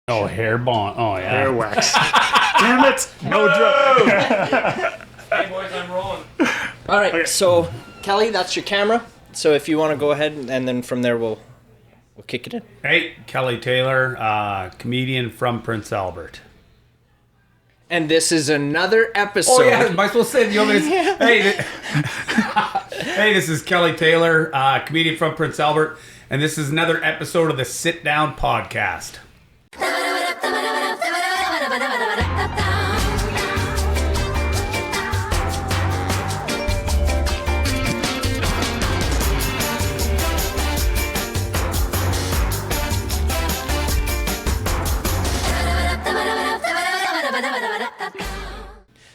Oh, hair bond. Oh, yeah. Hair wax. Damn it! No drug. Hey, boys, I'm rolling. All right, so Kelly, that's your camera. So if you want to go ahead, and then from there we'll kick it in. Hey, Kelly Taylor, comedian from Prince Albert. And this is another episode. Oh, yeah. Am I supposed to say hey, hey, this is Kelly Taylor, comedian from Prince Albert, and this is another episode of the Sit Down Podcast.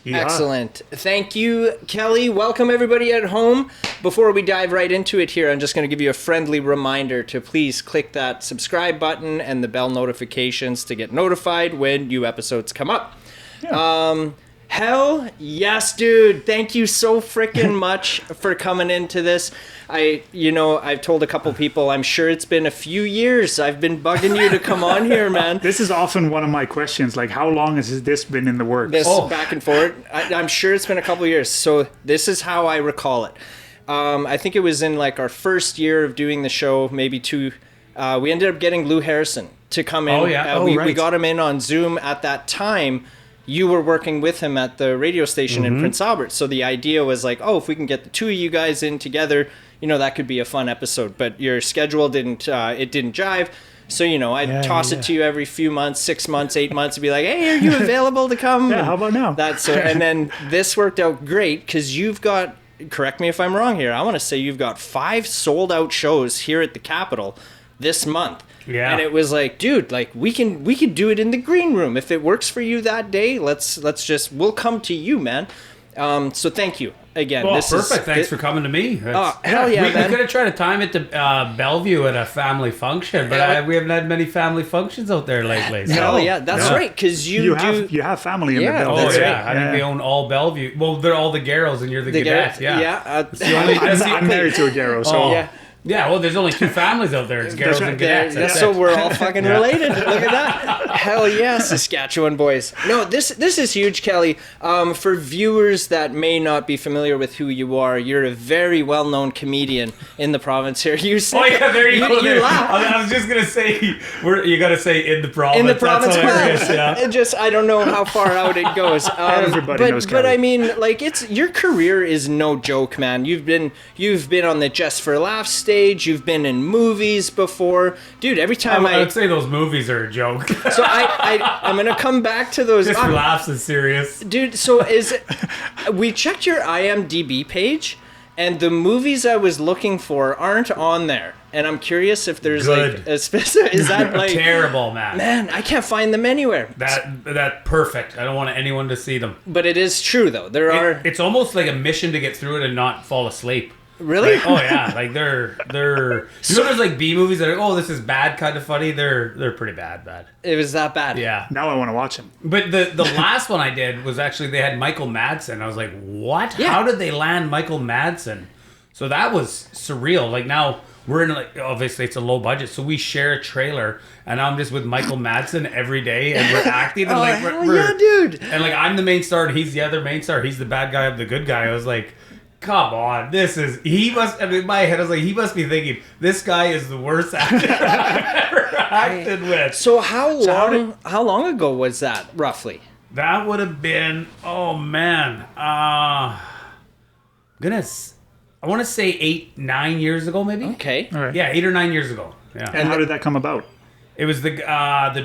Yeah. Excellent. Thank you, Kelly. Welcome, everybody at home. Before we dive right into it here, I'm just going to give you a friendly reminder to please click that subscribe button and the bell notifications to get notified when new episodes come up. Yeah. Hell yes, dude. Thank you so freaking much for coming into this. I've told a couple people, I'm sure it's been a few years. I've been bugging you to come on here, man. This is often one of my questions. Like, how long has this been in the works? This back and forth. I'm sure it's been a couple years. So this is how I recall it. I think it was in like our first year of doing the show, maybe two. We ended up getting Lou Harrison to come in. Oh, yeah. We got him in on Zoom at that time. You were working with him at the radio station in Prince Albert. So the idea was like, if we can get the two of you guys in together, that could be a fun episode. But your schedule didn't jive. So, I'd toss it to you every few months, 6 months, 8 months, and be like, hey, are you available to come? Yeah, how about now? And then this worked out great because you've got, correct me if I'm wrong here, I want to say you've got 5 sold out shows here at the Capitol this month. Yeah. And it was like, dude, like we can do it in the green room. If it works for you that day, we'll come to you, man. So thank you again. Well, perfect. Thanks for coming to me. Hell yeah, man. We could have tried to time it to Bellevue at a family function, but we haven't had many family functions out there lately. So. Hell yeah, that's right. Because you have family in the Bellevue. Oh yeah, right. I think they own all Bellevue. Well, they're all the Garrows, and you're the Gaudets. Yeah. I'm married to a Garrow, so yeah. Yeah, well, there's only 2 families out there. It's Garrows and Gaudets. So we're all fucking related. Look at that. Hell yeah, Saskatchewan boys. No, this is huge, Kelly. For viewers that may not be familiar with who you are, you're a very well-known comedian in the province here. You say, there you go. You laugh. I was just going to say, you got to say in the province. In the province, yeah. I don't know how far out it goes. Everybody knows Kelly. But I mean, like, your career is no joke, man. You've been on the Just for Laughs stage. You've been in movies before, dude. Every time I would say those movies are a joke. So I'm gonna come back to those. Just for Laughs is serious, dude. So we checked your IMDb page, and the movies I was looking for aren't on there. And I'm curious if there's like a specific. Is that like terrible, man? Man, I can't find them anywhere. That perfect. I don't want anyone to see them. But it is true though. It's almost like a mission to get through it and not fall asleep. Really? Like, oh yeah, like they're there's like B movies that are this is bad kind of funny. They're pretty bad. It was that bad. Yeah. Now I want to watch them. But the last one I did was actually they had Michael Madsen. I was like, what? Yeah. How did they land Michael Madsen? So that was surreal. Like now we're in like obviously it's a low budget, so we share a trailer, and I'm just with Michael Madsen every day, and we're acting and yeah, dude. And like I'm the main star, and he's the other main star. He's the bad guy of the good guy. I was like, come on, in my head, I was like, he must be thinking, this guy is the worst actor I've ever acted with. So how long ago was that, roughly? That would have been, I want to say 8-9 years ago, maybe. Okay. All right. Yeah, 8 or 9 years ago. Yeah. And how did that come about? It was the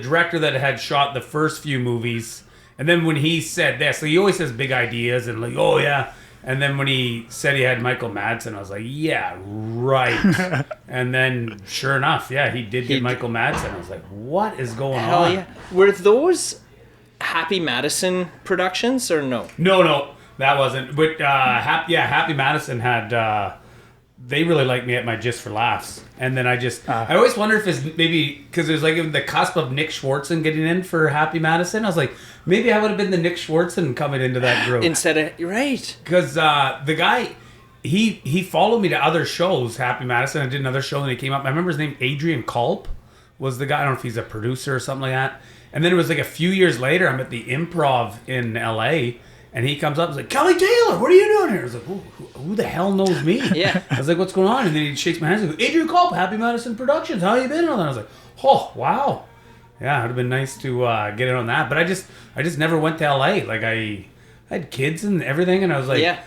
director that had shot the first few movies, and then when he said this, so he always has big ideas and like, oh yeah. And then when he said he had Michael Madsen, I was like, yeah, right. And then, sure enough, yeah, he did get Michael Madsen. I was like, what is going on? Yeah. Were those Happy Madison productions or no? No, that wasn't. But Happy Madison had... they really liked me at my Just for Laughs. And then I always wonder if it's maybe... Because it was like the cusp of Nick Swartzen getting in for Happy Madison. I was like, maybe I would have been the Nick Swartzen coming into that group. Instead of... Right. Because the guy... He followed me to other shows, Happy Madison. I did another show and he came up. I remember his name, Adrian Culp. was the guy. I don't know if he's a producer or something like that. And then it was like a few years later, I'm at the Improv in LA, and he comes up and is like, Kelly Taylor, what are you doing here? I was like, who the hell knows me? Yeah. I was like, what's going on? And then he shakes my hand and goes, Adrian Culp, Happy Madison Productions, how you been? And I was like, oh, wow. Yeah, it would have been nice to get in on that. But I just never went to LA. Like, I had kids and everything, and I was like, Yeah.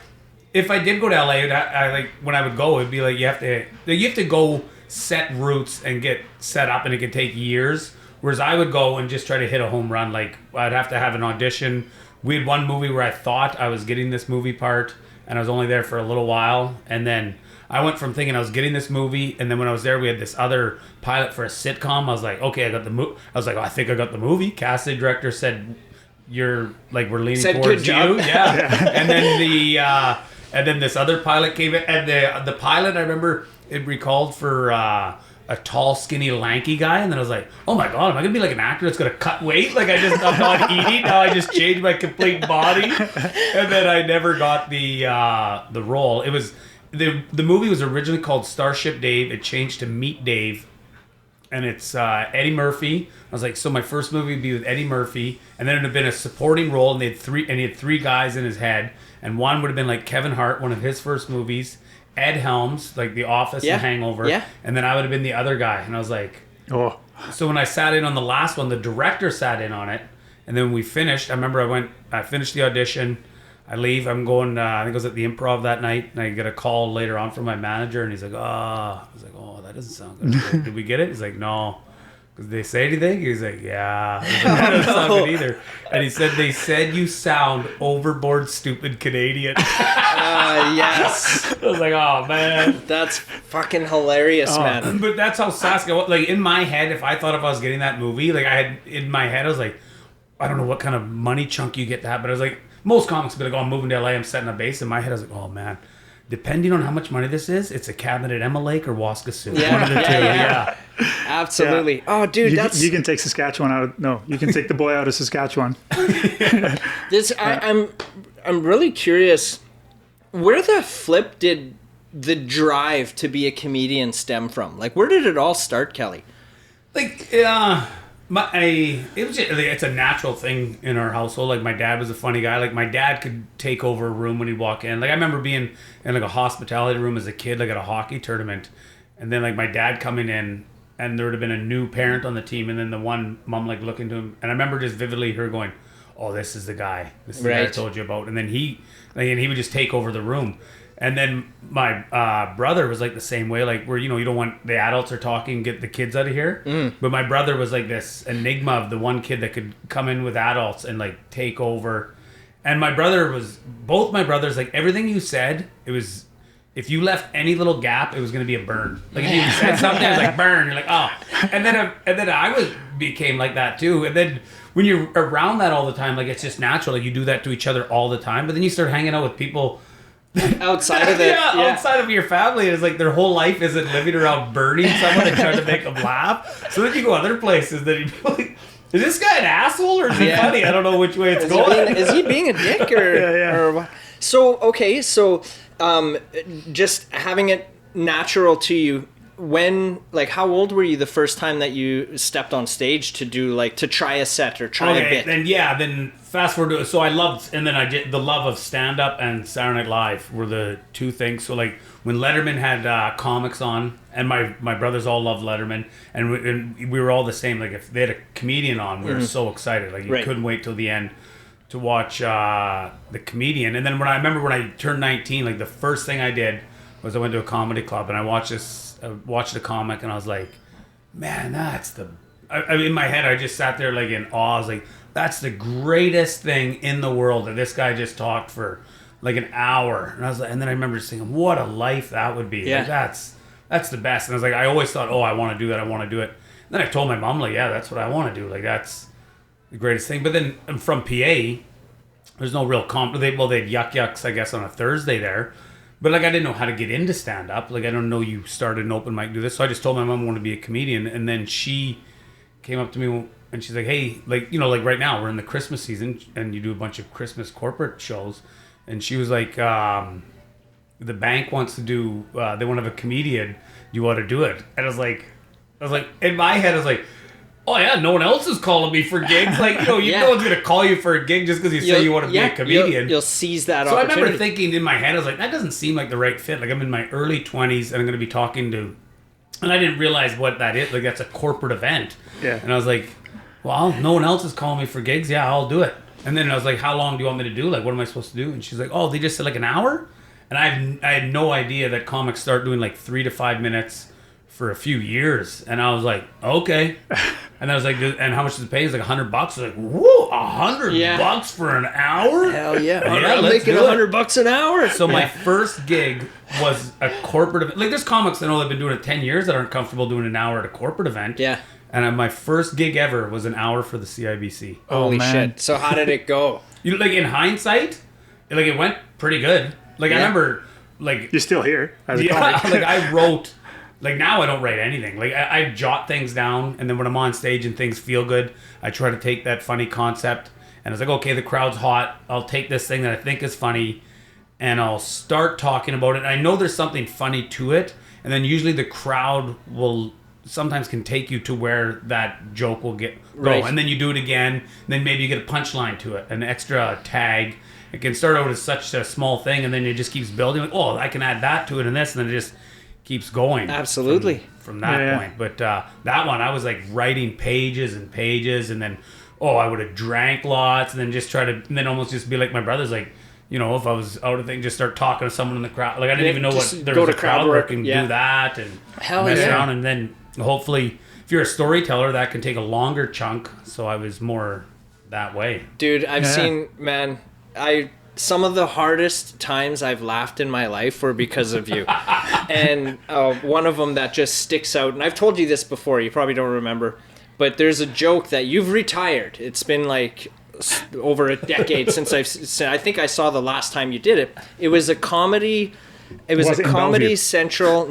if I did go to LA, I like when I would go, it'd be like you have to go set roots and get set up, and it could take years. Whereas I would go and just try to hit a home run. Like I'd have to have an audition. We had one movie where I thought I was getting this movie part, and I was only there for a little while, and then I went from thinking I was getting this movie, and then when I was there, we had this other pilot for a sitcom. I was like, okay, I got the movie. I was like, I think I got the movie. Casting director said, "You're like we're leaning Said, towards "Good job." you." Yeah, and then and then this other pilot came in, and the pilot, I remember it recalled for a tall, skinny, lanky guy, and then I was like, oh my god, am I gonna be like an actor that's gonna cut weight? Like I'm not eating, now I just changed my complete body. And then I never got the role. It was the movie was originally called Starship Dave. It changed to Meet Dave. And it's Eddie Murphy. I was like, so my first movie would be with Eddie Murphy, and then it would have been a supporting role, and he had three guys in his head, and one would have been like Kevin Hart, one of his first movies, Ed Helms, like The Office and Hangover, and then I would have been the other guy, and I was like, Oh. So when I sat in on the last one, the director sat in on it, and then we finished. I remember I finished the audition. I leave. I'm going. I think I was at the Improv that night, and I get a call later on from my manager, and he's like, I was like, oh, that doesn't sound good. Like, did we get it? He's like, no. Did they say anything? He's like, yeah. I was like, that doesn't sound good either. And he said, they said you sound overboard stupid Canadian. Yes. I was like, oh, man. That's fucking hilarious, man. But that's how Saskatchewan, like in my head, if I was getting that movie, like I had in my head, I was like, I don't know what kind of money chunk you get that, but I was like, most comics be like, oh, I'm moving to LA, I'm setting a base. In my head, I was like, oh, man. Depending on how much money this is, it's a cabin at Emma Lake or Waskasiu. Yeah, One of the two. yeah. Absolutely. Yeah. Oh, dude, You can take Saskatchewan out of... No, you can take the boy out of Saskatchewan. I'm really curious. Where the flip did the drive to be a comedian stem from? Like, where did it all start, Kelly? Like, it's a natural thing in our household. Like my dad was a funny guy. Like my dad could take over a room when he'd walk in. Like I remember being in like a hospitality room as a kid, like at a hockey tournament, and then like my dad coming in, and there would have been a new parent on the team, and then the one mom like looking to him, and I remember just vividly her going, "Oh, this is the guy. This is the guy I told you about." And then he would just take over the room. And then my brother was like the same way, like where, you know, you don't want the adults are talking, get the kids out of here. But my brother was like this enigma of the one kid that could come in with adults and like take over. And both my brothers, like everything you said, it was, if you left any little gap, it was going to be a burn. Like if you said something, it was like burn. You're like, oh. And then I became like that too. And then when you're around that all the time, like it's just natural. Like you do that to each other all the time. But then you start hanging out with people outside of it. Outside of your family, is like their whole life isn't living around burning someone and trying to make them laugh. So then you go other places that you be like, is this guy an asshole or is he funny? I don't know which way it's going. Is he being a dick or what? So, okay, just having it natural to you, how old were you the first time that you stepped on stage to do, like, to try a set or try a bit? Then fast forward to it. So I loved, and then I did the love of stand-up and Saturday Night Live were the two things. So like when Letterman had comics on, and my brothers all loved Letterman, and we were all the same. Like if they had a comedian on, we were so excited. Like you couldn't wait till the end to watch the comedian. And then when I turned 19, like the first thing I did was I went to a comedy club and I watched a comic, and I was like, man, in my head I just sat there like in awe. I was like, that's the greatest thing in the world that this guy just talked for like an hour. And I was like, and then I remember just thinking, what a life that would be. Yeah. Like, that's the best. And I was like, I always thought, oh, I want to do that. I want to do it. And then I told my mom, like, yeah, that's what I want to do. Like, that's the greatest thing. But then I'm from PA, there's no real they'd yucks, I guess, on a Thursday there. But like, I didn't know how to get into stand-up. Like, I don't know you started an open mic, do this. So I just told my mom I want to be a comedian. And then she came up to me and she's like, hey, like, you know, like right now we're in the Christmas season and you do a bunch of Christmas corporate shows. And she was like, the bank wants to do, they want to have a comedian. You ought to do it. And I was like, I was like, in my head, I was like, oh yeah, no one else is calling me for gigs. Like, you know, no one's going to call you for a gig just because you say you want to be a comedian. You'll seize that so opportunity. I remember thinking in my head, I was like, that doesn't seem like the right fit. Like, I'm in my early 20s and I'm going to be talking to, and I didn't realize what that is. Like, that's a corporate event. Yeah. And I was like, well, no one else is calling me for gigs. Yeah, I'll do it. And then I was like, how long do you want me to do? Like, what am I supposed to do? And she's like, oh, they just said like an hour? And I had no idea that comics start doing like 3 to 5 minutes for a few years. And I was like, okay. And I was like, and how much does it pay? It's like $100. I was like, whoa, $100 for an hour? Hell yeah. I'm making $100 an hour. So my first gig was a corporate event. Like, there's comics that know they've been doing it 10 years that aren't comfortable doing an hour at a corporate event. Yeah. And my first gig ever was an hour for the CIBC. Holy man. shit. So how did it go? You like, in hindsight, like, it went pretty good. Like, I remember, like, You're still here as a comic. like, I wrote, like, now I don't write anything. Like, I jot things down, and then when I'm on stage and things feel good, I try to take that funny concept, and it's like, okay, the crowd's hot. I'll take this thing that I think is funny, and I'll start talking about it. And I know there's something funny to it, and then usually the crowd will sometimes can take you to where that joke will go. Right. And then you do it again, and then maybe you get a punchline to it, an extra tag. It can start out as such a small thing, and then it just keeps building. Like, oh, I can add that to it and this, and then it just keeps going. Absolutely. From that point. But that one, I was like writing pages and pages, and then, I would have drank lots, and then just try to, and then almost just be like my brother's like, you know, if I was out of thing, just start talking to someone in the crowd. Like, I didn't even know what there was a crowd work and do that and mess around, and then hopefully, if you're a storyteller, that can take a longer chunk. So I was more that way. Dude, I've seen, man, some of the hardest times I've laughed in my life were because of you. And one of them that just sticks out, and I've told you this before, you probably don't remember, but there's a joke that you've retired. It's been like over a decade since I think I saw the last time you did it. It was a comedy. It was a Comedy Central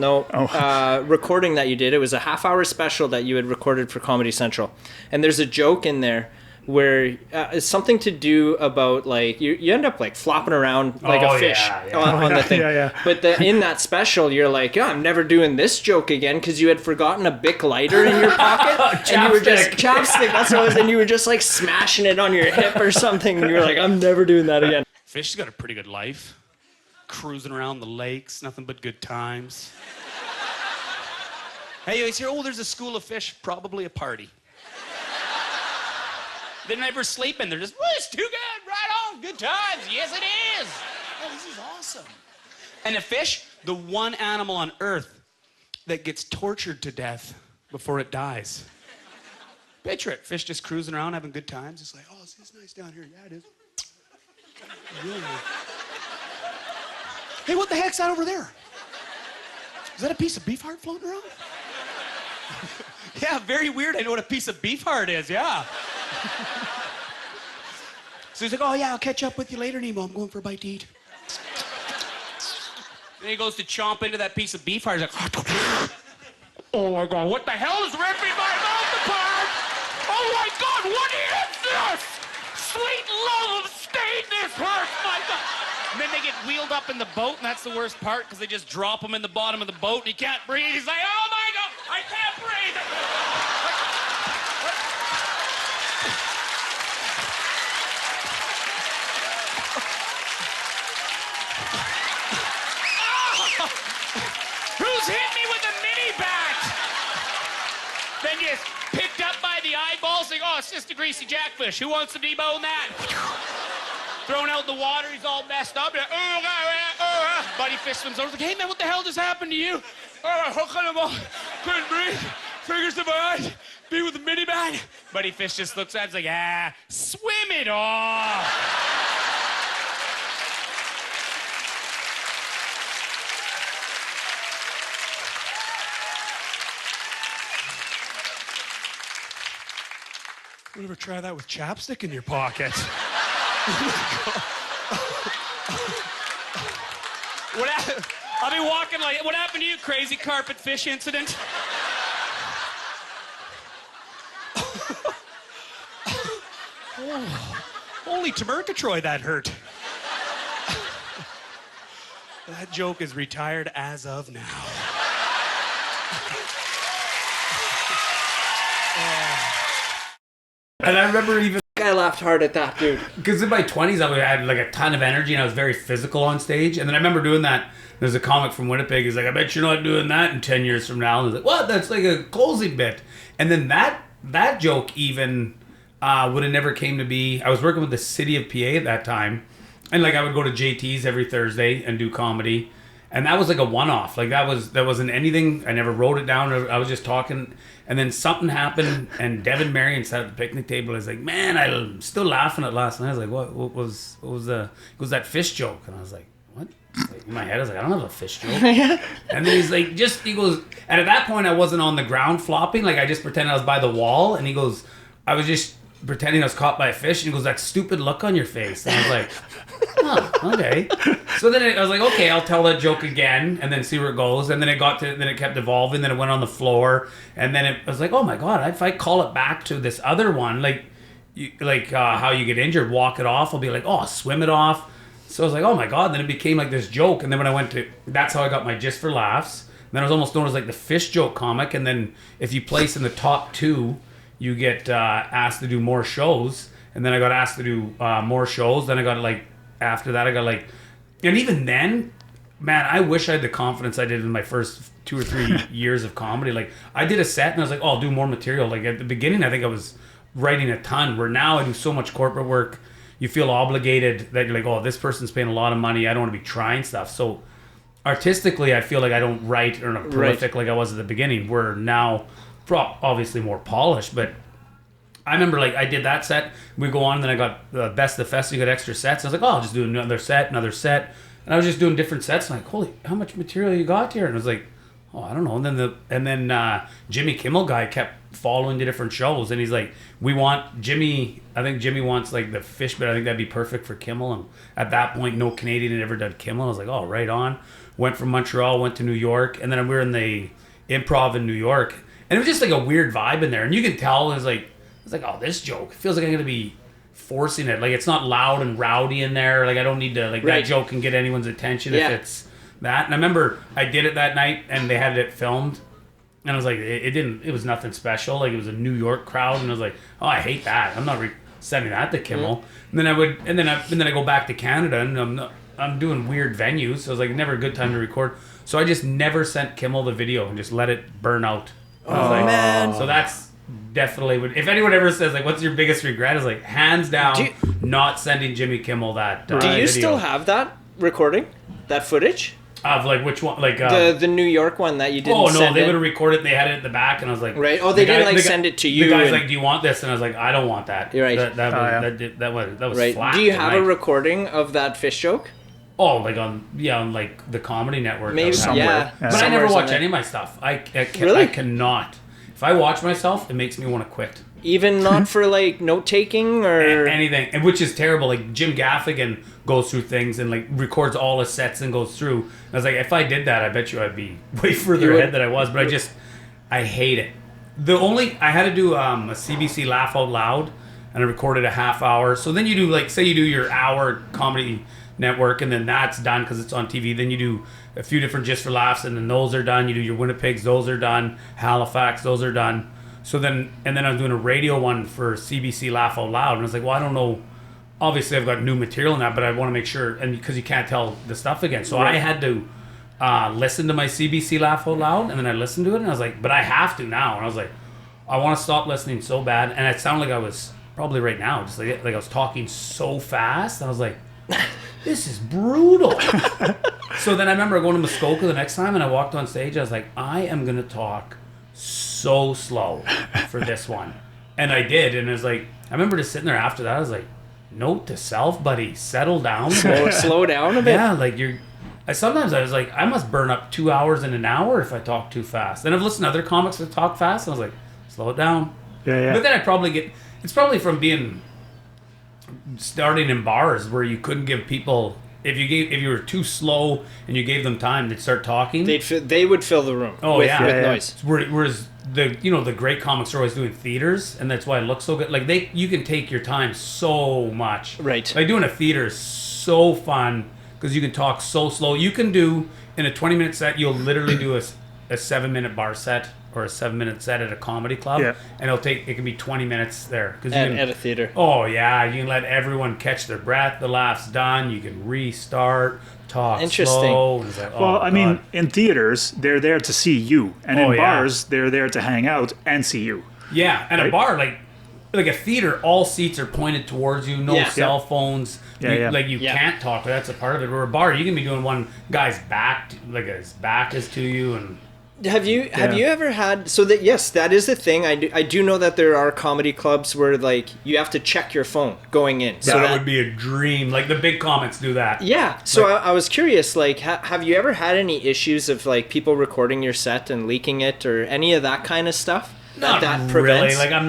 recording that you did. It was a half-hour special that you had recorded for Comedy Central. And there's a joke in there where it's something to do about, like, you end up like flopping around like a fish on the thing. But in that special, you're like, I'm never doing this joke again, because you had forgotten a Bic lighter in your pocket. And you were just chapstick. That's what it was. And you were just like smashing it on your hip or something. And you were like, I'm never doing that again. Fish has got a pretty good life. Cruising around the lakes, nothing but good times. Hey, he's here. Oh, there's a school of fish, probably a party. They never sleep in. They're just, it's too good, right on, good times. Yes, it is. Oh, this is awesome. And a fish, the one animal on Earth that gets tortured to death before it dies. Picture it. Fish just cruising around, having good times. It's like, oh, it's nice down here. Yeah, it is. Really nice. Hey, what the heck's that over there? Is that a piece of beef heart floating around? Yeah, very weird. I know what a piece of beef heart is, yeah. So he's like, oh, yeah, I'll catch up with you later, Nemo. I'm going for a bite to eat. Then he goes to chomp into that piece of beef heart. He's like, oh, my God, what the hell is ripping my mouth apart? Oh, my God, what is this? Sweet love of stain, this hurts, my God. And then they get wheeled up in the boat, and that's the worst part, because they just drop him in the bottom of the boat, and he can't breathe. He's like, oh, my God, I can't breathe. Who's hit me with a mini bat? Then just picked up by the eyeballs, like, oh, it's just a greasy jackfish. Who wants to debone that? Thrown out in the water, he's all messed up. Buddy fish swims over, like, hey man, what the hell just happened to you? Couldn't breathe. Fingers to my eyes. Be with a mini bat. Buddy fish just looks at him, like, swim it off. You ever try that with chapstick in your pocket? I'll be walking like, what happened to you, crazy carpet fish incident? Holy Tamercatroy, that hurt. That joke is retired as of now. And I remember even I laughed hard at that, dude. because in my 20s I had like a ton of energy and I was very physical on stage. And then I remember doing that. There's a comic from Winnipeg. He's like, I bet you're not doing that in 10 years from now. And I was like, what? That's like a closing bit. And then that joke even would have never came to be. I was working with the city of PA at that time. And like I would go to JT's every Thursday and do comedy. And that was like a one-off. Like that wasn't anything. I never wrote it down. I was just talking. And then something happened, and Devin Marion sat at the picnic table. I was like, man, I'm still laughing at last night. I was like, what was that fish joke? And I was like, what? Like, in my head, I was like, I don't have a fish joke. And then he's like, he goes, and at that point, I wasn't on the ground flopping. Like, I just pretended I was by the wall. And he goes, I was just pretending I was caught by a fish. And he goes, that stupid look on your face. And I was like, oh, okay. So then I was like, okay, I'll tell that joke again and then see where it goes. And then it kept evolving. Then it went on the floor. And then I was like, oh my God, if I call it back to this other one, how you get injured, walk it off, I'll be like, oh, swim it off. So I was like, oh my God. Then it became like this joke. And then when I went to, that's how I got my Just for Laughs. And then I was almost known as like the fish joke comic. And then if you place in the top 2, you get asked to do more shows. And then I got asked to do more shows. Then I got like, after that, I got like, and even then, man, I wish I had the confidence I did in my first 2 or 3 years of comedy. Like, I did a set and I was like, oh, I'll do more material. Like, at the beginning, I think I was writing a ton, where now I do so much corporate work. You feel obligated that you're like, oh, this person's paying a lot of money. I don't want to be trying stuff. So, artistically, I feel like I don't write or not prolific like I was at the beginning, where now, obviously more polished, but I remember like I did that set. We go on, and then I got the Best of the Fest. You got extra sets. I was like, oh, I'll just do another set. And I was just doing different sets. I'm like, holy, how much material you got here? And I was like, oh, I don't know. And then Jimmy Kimmel guy kept following to different shows, and he's like, we want Jimmy. I think Jimmy wants like the fish, but I think that'd be perfect for Kimmel. And at that point, no Canadian had ever done Kimmel. I was like, oh, right on. Went from Montreal, went to New York, and then we were in the Improv in New York, and it was just like a weird vibe in there, and you could tell it was like. It's like, oh, this joke feels like I'm gonna be forcing it. Like, it's not loud and rowdy in there. Like, I don't need to like that joke can get anyone's attention if it's that. And I remember I did it that night, and they had it filmed, and I was like, it was nothing special. Like, it was a New York crowd, and I was like, oh, I hate that. I'm not sending that to Kimmel. And then I go back to Canada, and I'm doing weird venues. So it was like never a good time to record. So I just never sent Kimmel the video and just let it burn out. Man. So that's. Definitely would. If anyone ever says like, "What's your biggest regret?" Is like hands down not sending Jimmy Kimmel that. Do you video. still have that recording, that footage of like which one? Like the New York one that you didn't. Oh no, send they would have recorded it. They had it in the back, and I was like, right. Oh, they didn't send it to you. The guy's like, "Do you want this?" And I was like, "I don't want that." You're right. That was right. flat. Do you have a recording of that fish joke? Oh, like on like the Comedy Network. Maybe somewhere. But I never watch any of my stuff. I cannot. If I watch myself, it makes me want to quit. Even not for like note taking or anything, and which is terrible. Like Jim Gaffigan goes through things and like records all his sets and goes through. I was like, if I did that, I bet you I'd be way further ahead than I was. But I hate it. I had to do a CBC Laugh Out Loud, and I recorded a half hour. So then you do like, say you do your hour Comedy Network, and then that's done because it's on TV. Then you do a few different Just for Laughs, and then those are done. You do your Winnipegs, those are done. Halifax, those are done. So then I was doing a radio one for CBC Laugh Out Loud, and I was like, well, I don't know. Obviously, I've got new material in that, but I want to make sure, and because you can't tell the stuff again. So I had to listen to my CBC Laugh Out Loud, and then I listened to it, and I was like, but I have to now. And I was like, I want to stop listening so bad. And it sounded like I was, probably right now, just like I was talking so fast. And I was like, this is brutal. So then I remember going to Muskoka the next time, and I walked on stage. I was like, I am going to talk so slow for this one. And I did. And it was like, I remember just sitting there after that. I was like, note to self, buddy, settle down. Slow down a bit. Yeah, like sometimes I was like, I must burn up 2 hours in an hour if I talk too fast. And I've listened to other comics that talk fast, and I was like, slow it down. Yeah. But then it's probably from starting in bars where you couldn't give people, if you were too slow and you gave them time, they'd start talking. They would fill the room. Oh, with noise. Whereas the great comics are always doing theaters, and that's why it looks so good. Like you can take your time so much. Right. Like doing a theater is so fun because you can talk so slow. You can do in a 20-minute set, you'll literally do a 7-minute bar set or a 7-minute set at a comedy club, Yeah. and it can be 20 minutes there. Cause At a theater. Oh yeah, you can let everyone catch their breath. The laugh's done. You can restart, talk Interesting. slow. And it's like, Well, oh, I mean, God. in theaters, they're there to see you, and Oh, in yeah. bars, they're there to hang out and see you. Yeah, and a Right? bar like a theater, all seats are pointed towards you. No Yeah. cell phones. Yeah, yeah. Like you Yeah. can't talk. That's a part of it. Or a bar, you can be doing one guy's back, like his back is to you, and Have you ever had so that yes, that is the thing. I do know that there are comedy clubs where like you have to check your phone going in. So that would be a dream. Like the big comics do that. yeah. So I was curious, like, have you ever had any issues of like people recording your set and leaking it or any of that kind of stuff? Not that really. prevents? Like I'm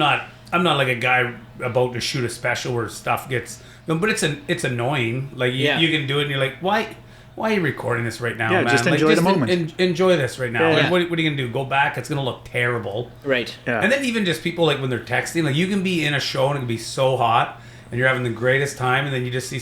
not like a guy about to shoot a special where stuff gets. No, but it's annoying. Like Yeah. you can do it, and you're like, why are you recording this right now, Yeah, man? just Like, enjoy the moment. Enjoy this right now. Yeah. Like, what are you gonna do? Go back? It's gonna look terrible. Right. Yeah. And then even just people like when they're texting, like you can be in a show and it can be so hot and you're having the greatest time, and then you just see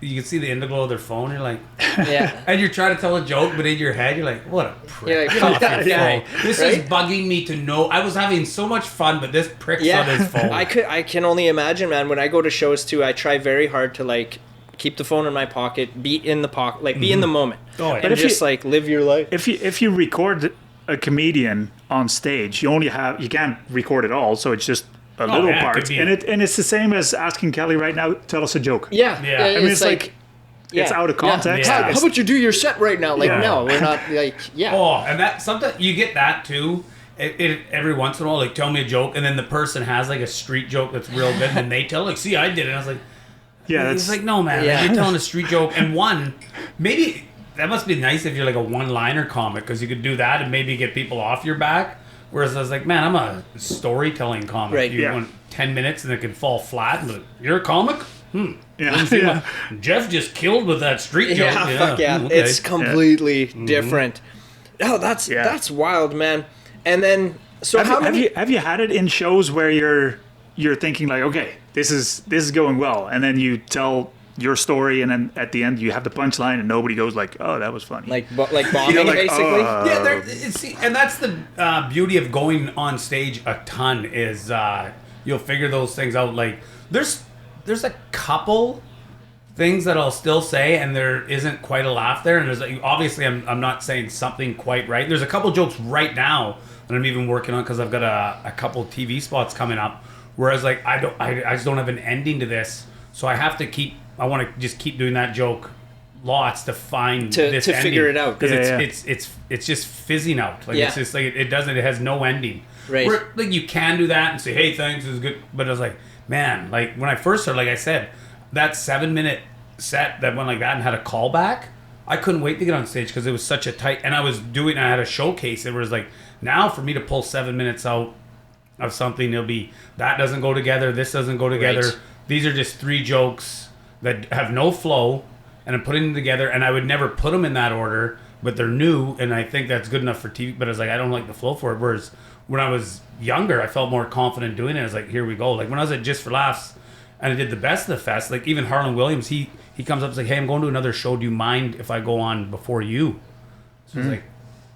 you can see the indigo of their phone. You're like, Yeah. and you're trying to tell a joke, but in your head you're like, what a prick. You're like, Get fuck off that your guy. phone. This Right? is bugging me to know. I was having so much fun, but this prick's Yeah. on his phone. I can only imagine, man. When I go to shows too, I try very hard to like keep the phone in my pocket, be in the pocket, like be in the moment, Oh, yeah. and But if just you- like live your life. If you record a comedian on stage, you can't record it all, so it's just a little yeah, it part, could be- and it's the same as asking Kelly right now, tell us a joke. Yeah. Yeah. I mean, it's like it's out of context. Yeah. How about you do your set right now? Like, Yeah. no, we're not like, yeah. Oh, and that sometimes you get that too. It every once in a while, like tell me a joke, and then the person has like a street joke that's real good, and then they tell like, see, I did it. And I was like, Yeah, it's that's like, no, man, Yeah. like, you're telling a street joke, and maybe that must be nice if you're like a one-liner comic, because you could do that and maybe get people off your back. Whereas I was like, man, I'm a storytelling comic. Right. You Yeah. want 10 minutes and it can fall flat. And you're a comic? yeah, See yeah. what Jeff just killed with that street joke. Yeah, fuck yeah. Okay. It's completely different. Oh, that's Yeah. that's wild, man. And then so Have you had it in shows where you're thinking like, okay, this is going well, and then you tell your story, and then at the end you have the punchline, and nobody goes like, oh, that was funny. like bombing You're like, basically? Yeah, see, and that's the beauty of going on stage a ton is you'll figure those things out. Like there's a couple things that I'll still say, and there isn't quite a laugh there. And there's like, obviously I'm not saying something quite right. There's a couple jokes right now that I'm even working on because I've got a couple TV spots coming up. Whereas like I just don't have an ending to this, so I have to keep. I want to just keep doing that joke lots to find this to ending. figure it out. because Yeah, it's just fizzing out. Like Yeah. it's just like it has no ending. Right. Where, like you can do that and say, hey, thanks, it was good. But I was like, man, like when I first started, like I said, that 7-minute set that went like that and had a callback, I couldn't wait to get on stage because it was such a tight. And I had a showcase. It was like now for me to pull 7 minutes out of something, it'll be that doesn't go together, this doesn't go together. Right. These are just 3 jokes that have no flow, and I'm putting them together, and I would never put them in that order, but they're new, and I think that's good enough for TV. But I was like, I don't like the flow for it. Whereas when I was younger, I felt more confident doing it. I was like, here we go. Like when I was at Just for Laughs, and I did the Best of the Fest, like even Harlan Williams, he comes up and is like, hey, I'm going to another show. Do you mind if I go on before you? So it's like,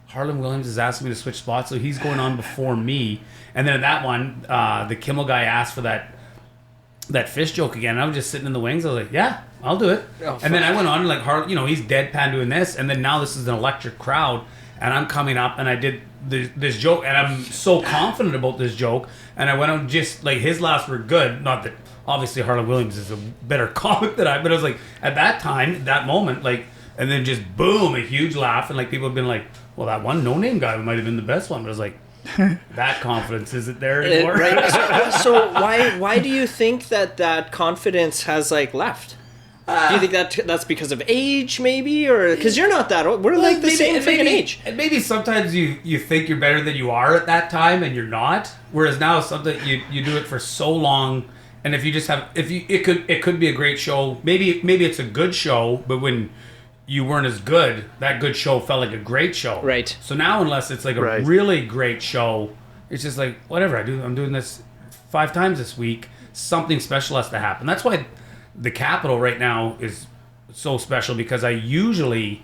Harlan Williams is asking me to switch spots, so he's going on before me. And then at that one, the Kimmel guy asked for that fish joke again. And I was just sitting in the wings. I was like, yeah, I'll do it. Oh, and then I went on like he's deadpan doing this, and then now this is an electric crowd, and I'm coming up and I did this joke, and I'm so confident about this joke, and I went on just like his laughs were good. Not that obviously Harlan Williams is a better comic than I, but I was like at that time, that moment, like, and then just boom, a huge laugh, and like people have been like, well, that one no-name guy might have been the best one, but I was like, that confidence isn't there anymore. Right. So why do you think that confidence has like left? Do you think that's because of age, maybe, or because you're not that old? We're like the same freaking age. And maybe sometimes you think you're better than you are at that time, and you're not. Whereas now, something you do it for so long, and if you just have, it could be a great show. Maybe it's a good show, but when you weren't as good, that good show felt like a great show. Right. So now, unless it's like a Right. really great show, it's just like whatever I'm doing this 5 times this week. Something special has to happen. That's why the Capitol right now is so special, because I usually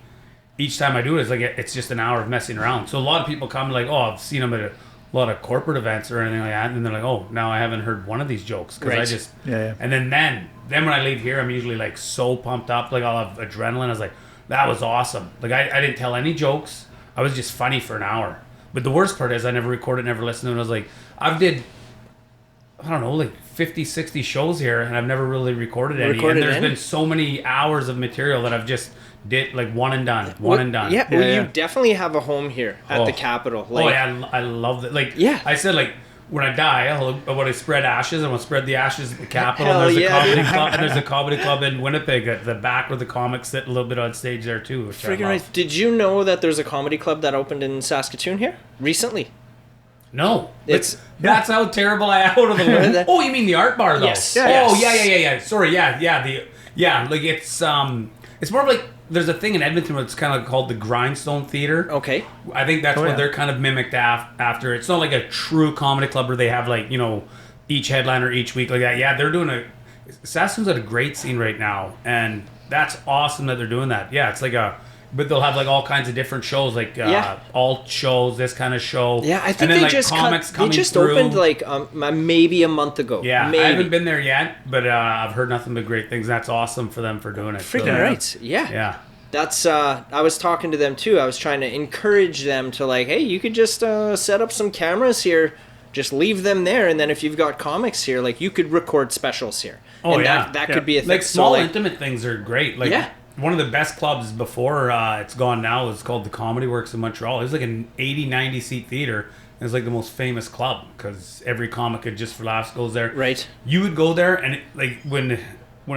each time I do it, it's just an hour of messing around. So a lot of people come like, oh, I've seen them at a lot of corporate events or anything like that, and they're like, oh, now I haven't heard one of these jokes because I Right. just Yeah. And then when I leave here, I'm usually like so pumped up, like I'll have adrenaline. I was like, that was awesome. Like I didn't tell any jokes. I was just funny for an hour. But the worst part is I never recorded, never listened to it. I was like, I don't know, like 50, 60 shows here, and I've never really recorded any. And there's been so many hours of material that I've just did like one and done. Yeah, well, Yeah. you definitely have a home here at the Capitol. Like, oh yeah, I love that. Like, Yeah. I said, like, when I die, I want to spread ashes. I want to spread the ashes at the Capitol. Hell And there's yeah, a comedy dude. club, and there's a comedy club in Winnipeg at the back where the comics sit a little bit on stage there too. Which I Freaking love. right. Did you know that there's a comedy club that opened in Saskatoon here recently? No, It's that's how terrible I out of the loop. Oh, you mean the art bar though? Yes. Yeah, Oh yes. yeah. Sorry, yeah. Like it's more of like there's a thing in Edmonton where it's kind of called the Grindstone Theater. okay. I think that's what yeah. they're kind of mimicked after. It's not like a true comedy club where they have like, you know, each headliner each week like that. Yeah, they're doing Saskatoon's at a great scene right now, and that's awesome that they're doing that. Yeah, it's like but they'll have like all kinds of different shows, like alt shows, this kind of show. Yeah, I think and then, they like, just comics they coming just through. opened like maybe a month ago. Yeah, maybe. I haven't been there yet, but I've heard nothing but great things. That's awesome for them for doing it. Freaking So, right. Yeah. Yeah. That's I was talking to them too. I was trying to encourage them to like, hey, you could just set up some cameras here, just leave them there, and then if you've got comics here, like you could record specials here. Oh, and yeah. that could be a thing. Like So, small like, intimate things are great. Like Yeah. one of the best clubs before it's gone now is called the Comedy Works in Montreal. It was like an 80, 90 seat theater. It was like the most famous club because every comic at Just for Laughs goes there. Right. You would go there and like when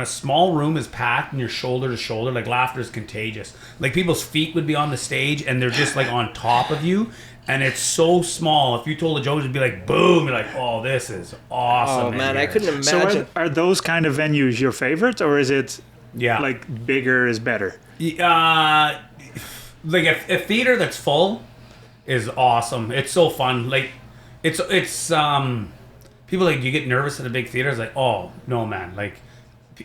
a small room is packed and you're shoulder to shoulder, like laughter is contagious. Like people's feet would be on the stage and they're just like on top of you. And it's so small. If you told a joke, it'd be like, boom. You're like, oh, this is awesome. Oh in man, I here." couldn't imagine. So are those kind of venues your favorite, or is it Yeah. like bigger is better? Like a theater that's full is awesome. It's so fun. Like it's people like you get nervous at a big theater. It's like, oh no, man. Like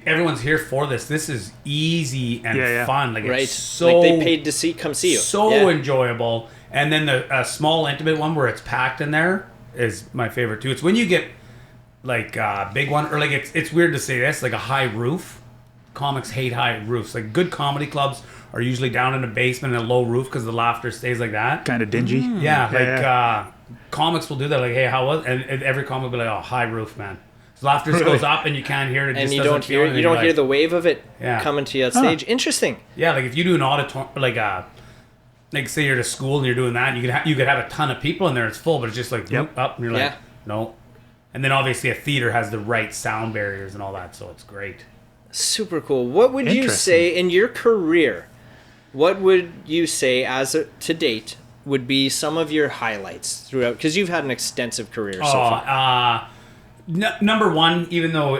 everyone's here for this. This is easy and fun. Like right. it's so like they paid to come see you. so Yeah. enjoyable. And then the small intimate one where it's packed in there is my favorite too. It's when you get like a big one, or like it's weird to say this, like a high roof. Comics hate high roofs. Like good comedy clubs are usually down in a basement and a low roof because the laughter stays like that. Kind of dingy. Yeah, comics will do that. Like, hey, how was? And every comic will be like, oh, high roof, man. So laughter just goes up and you can't hear it. It and just you doesn't don't feel hear anything. you don't You're hear like- the wave of it Yeah. coming to you on stage. Interesting. Yeah, like if you do an auditorium, like say you're at a school and you're doing that, you could have a ton of people in there. It's full, but it's just like Yep. up, and you're like, Yeah. no. And then obviously a theater has the right sound barriers and all that, so it's great. Super cool. What would you Interesting. say in your career? What would you say to date would be some of your highlights throughout? Because you've had an extensive career so far. Number one, even though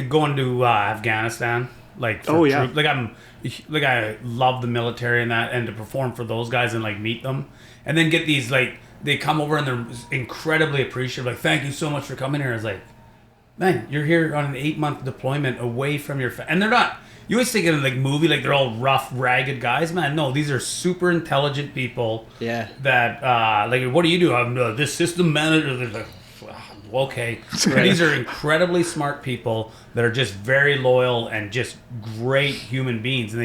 going to Afghanistan, like for Oh, yeah. I love the military and that, and to perform for those guys and like meet them, and then get these like they come over and they're incredibly appreciative, like thank you so much for coming here. It's like, man, you're here on an 8-month deployment away from your and they're not. You always think of like movie, like they're all rough, ragged guys. Man, no, these are super intelligent people. Yeah. That like, what do you do? I'm this system manager. They're like, okay. These are incredibly smart people that are just very loyal and just great human beings. And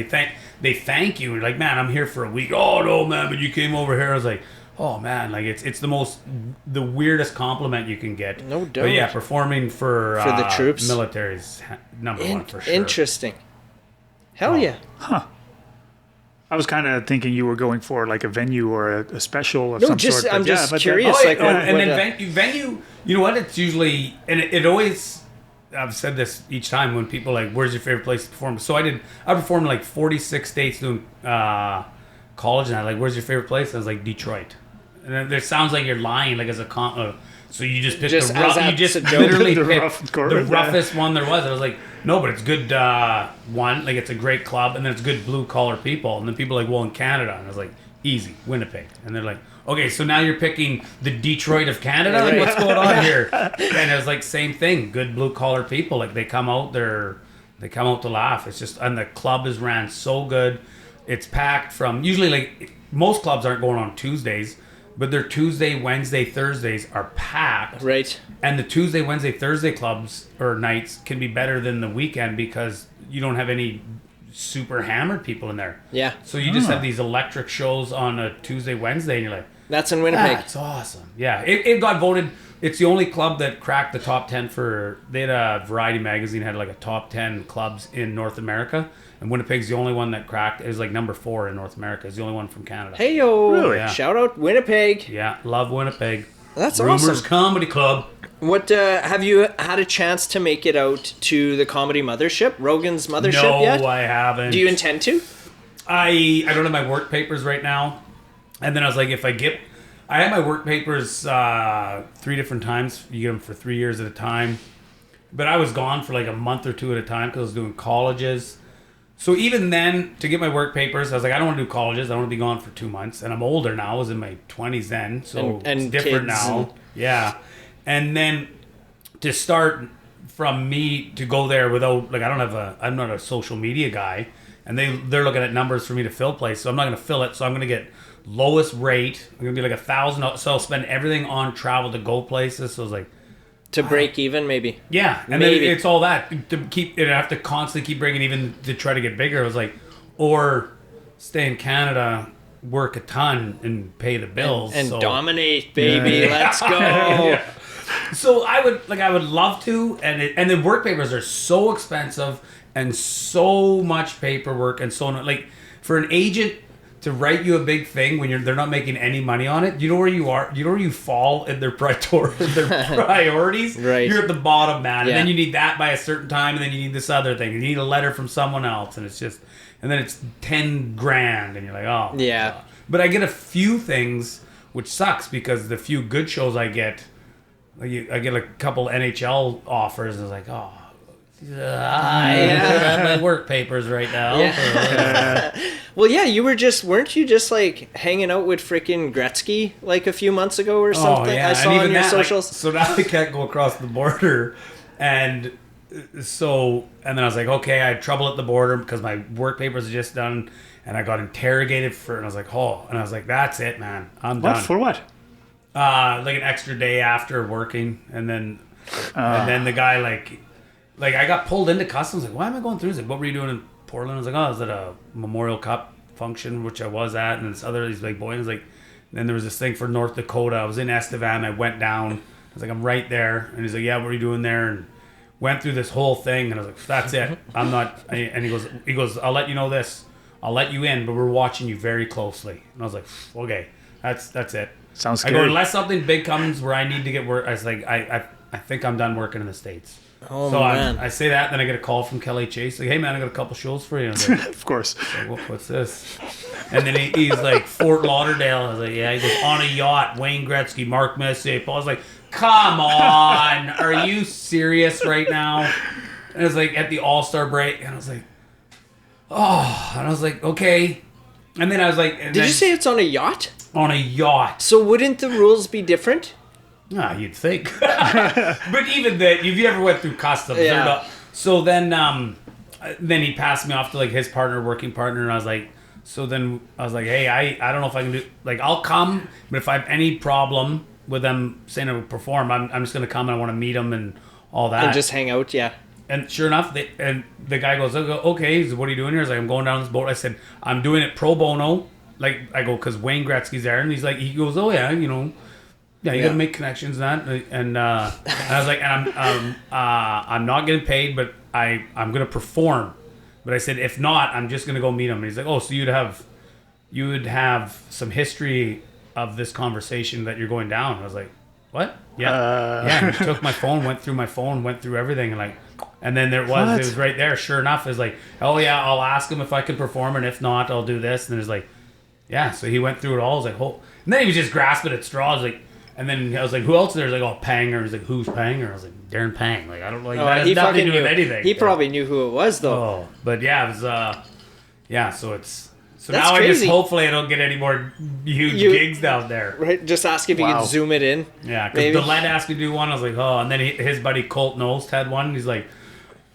they thank you. You're like, man, I'm here for a week. Oh no, man, but you came over here. I was like, oh man, like it's the weirdest compliment you can get. No doubt. But yeah, performing for the troops? military's number one for sure. Interesting. Hell yeah. I was kind of thinking you were going for like a venue or a special of No, some just sort. I'm but yeah, just but curious. Oh, like, and what, then venue, you know what? It's usually, and it always, I've said this each time when people are like, where's your favorite place to perform? So I performed in like 46 states doing college, and I like, where's your favorite place? I was like, Detroit. And then it sounds like you're lying, like as a so you just picked Just the rough, as you that's just a joke. literally The picked rough the chorus, roughest one there was. I was like, no, but it's good one, like it's a great club, and then it's good blue collar people, and then people are like, well, in Canada, and I was like, easy, Winnipeg, and they're like, okay, so now you're picking the Detroit of Canada, like, what's going on here? And it was like same thing, good blue collar people, like they come out to laugh. It's just, and the club is ran so good, it's packed from usually like most clubs aren't going on Tuesdays. but their Tuesday, Wednesday, Thursdays are packed. Right. And the Tuesday, Wednesday, Thursday clubs or nights can be better than the weekend because you don't have any super hammered people in there. Yeah. So you just have these electric shows on a Tuesday, Wednesday, and you're like, That's in Winnipeg. that's awesome. Yeah. It got voted. It's the only club that cracked the top 10 they had a Variety magazine had like a top 10 clubs in North America. And Winnipeg's the only one that cracked. It was like number 4 in North America. It's the only one from Canada. Hey yo! Really? Yeah. Shout out Winnipeg. Yeah, love Winnipeg. That's Rumors awesome. Comedy Club. What have you had a chance to make it out to the Comedy Mothership, Rogan's Mothership yet? No, I haven't. Do you intend to? I don't have my work papers right now. And then I was like, I had my work papers 3 different times. You get them for 3 years at a time. But I was gone for like a month or 2 at a time because I was doing colleges. So even then, to get my work papers, I was like, I don't want to do colleges. I want to be gone for 2 months. And I'm older now. I was in my 20s then. So And it's different kids now. and- Yeah. And then to start from me to go there without, like, I'm not a social media guy. And they're looking at numbers for me to fill place. So I'm not going to fill it. So I'm going to get lowest rate. I'm going to be like $1,000. So I'll spend everything on travel to go places. So I was like, To break even, maybe. yeah, and Maybe. then it's all that to keep. And I have to constantly keep breaking even to try to get bigger. I was like, or stay in Canada, work a ton, and pay the bills And so. dominate, baby. Yeah. Let's go. Yeah. So I would love to, and the work papers are so expensive and so much paperwork and so like for an agent to write you a big thing when they're not making any money on it. You know where you are. You know where you fall in their priorities. Right. You're at the bottom, man. Yeah. And then you need that by a certain time, and then you need this other thing. You need a letter from someone else, and it's just, and then it's $10,000, and you're like, oh. Yeah. God. But I get a few things, which sucks because the few good shows I get, I get a couple NHL offers, and I was like, oh. I don't have my work papers right now. Yeah. Well, yeah, weren't you just like hanging out with freaking Gretzky like a few months ago or something? Oh, yeah. I saw and on even your that, socials. so now I can't go across the border. And so, and then I was like, okay, I had trouble at the border because my work papers are just done. And I got interrogated and I was like, oh. And I was like, that's it, man. I'm What? done. For what? Like an extra day after working. And then the guy, like I got pulled into customs. Like, why am I going through this? Like, what were you doing in Portland? I was like, oh, I was at a Memorial Cup function, which I was at, and these like boys. Was like, then there was this thing for North Dakota. I was in Estevan. I went down. I was like, I'm right there. And he's like, yeah, what are you doing there? And went through this whole thing. And I was like, that's it. I'm not. And he goes, I'll let you know this. I'll let you in, but we're watching you very closely. And I was like, okay, that's it. Sounds I scary. go, unless something big comes where I need to get work. I was like, I think I'm done working in the States. Oh, So man. I say that, then I get a call from Kelly Chase, like, hey man, I got a couple shows for you. I was like, Of course. what's this? And then he's like, Fort Lauderdale. I was like, yeah. He goes, on a yacht, Wayne Gretzky, Mark Messier. I was like, come on, are you serious right now? And it was like at the All-Star break, and I was like, oh, and I was like, okay. And then I was like, Did you say it's on a yacht? on a yacht? So wouldn't the rules be different? You'd think. But even that, if you ever went through customs, Yeah. they're not- so then he passed me off to like his partner, working partner, and I was like, so then I was like, hey, I don't know if I can do, like, I'll come, but if I have any problem with them saying I would perform, I'm just gonna come and I want to meet them and all that. And just hang out, yeah. And sure enough, the guy goes, okay, he said, what are you doing here? He's like, I'm going down this boat. I said, I'm doing it pro bono. Like, I go, because Wayne Gretzky's there. And he's like, he goes, oh yeah, you know, yeah, you got to make connections and that. And I was like, and I'm not getting paid, but I'm going to perform. But I said, if not, I'm just going to go meet him. And he's like, oh, so you would have some history of this conversation that you're going down. I was like, what? Yeah. Yeah. And he took my phone, went through my phone, went through everything. And then it was right there. Sure enough, it's like, oh yeah, I'll ask him if I can perform. And if not, I'll do this. And it's like, yeah. So he went through it all. I was like, oh. And then he was just grasping at straws. Like, and then I was like, who else? There's like, oh, Panger. He's like, who's Panger? I was like, Darren Pang. Like, I don't like that. Has nothing to do with anything. He probably knew who it was, though. Oh, but yeah, it was. Yeah, so it's. So That's now crazy. hopefully I don't get any more huge gigs down there. Right? Just ask if you Wow. can zoom it in. Yeah, because Maybe. the lad asked me to do one. I was like, oh, and then his buddy Colt Nost had one. And he's like,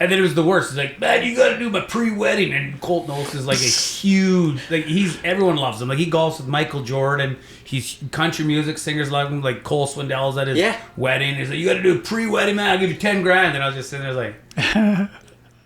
And then it was the worst. It's like, man, you got to do my pre-wedding. And Colton Olson is like a huge, like everyone loves him. Like he golfs with Michael Jordan. He's country music singers love him. Like Cole Swindell's at his wedding. He's like, you got to do a pre-wedding, man. I'll give you $10,000. And I was just sitting there like, I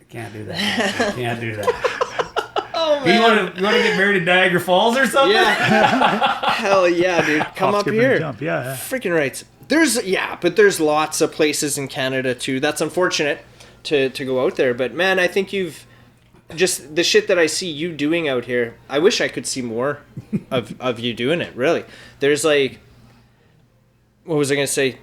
can't do that. I can't do that. Oh man, you want to get married in Niagara Falls or something? Yeah. Hell yeah, dude. Come up here. Jump. Yeah. Freaking rights. But there's lots of places in Canada too. That's unfortunate to go out there. But man, I think you've just the shit that I see you doing out here. I wish I could see more of you doing it. Really, there's like, what was I gonna say?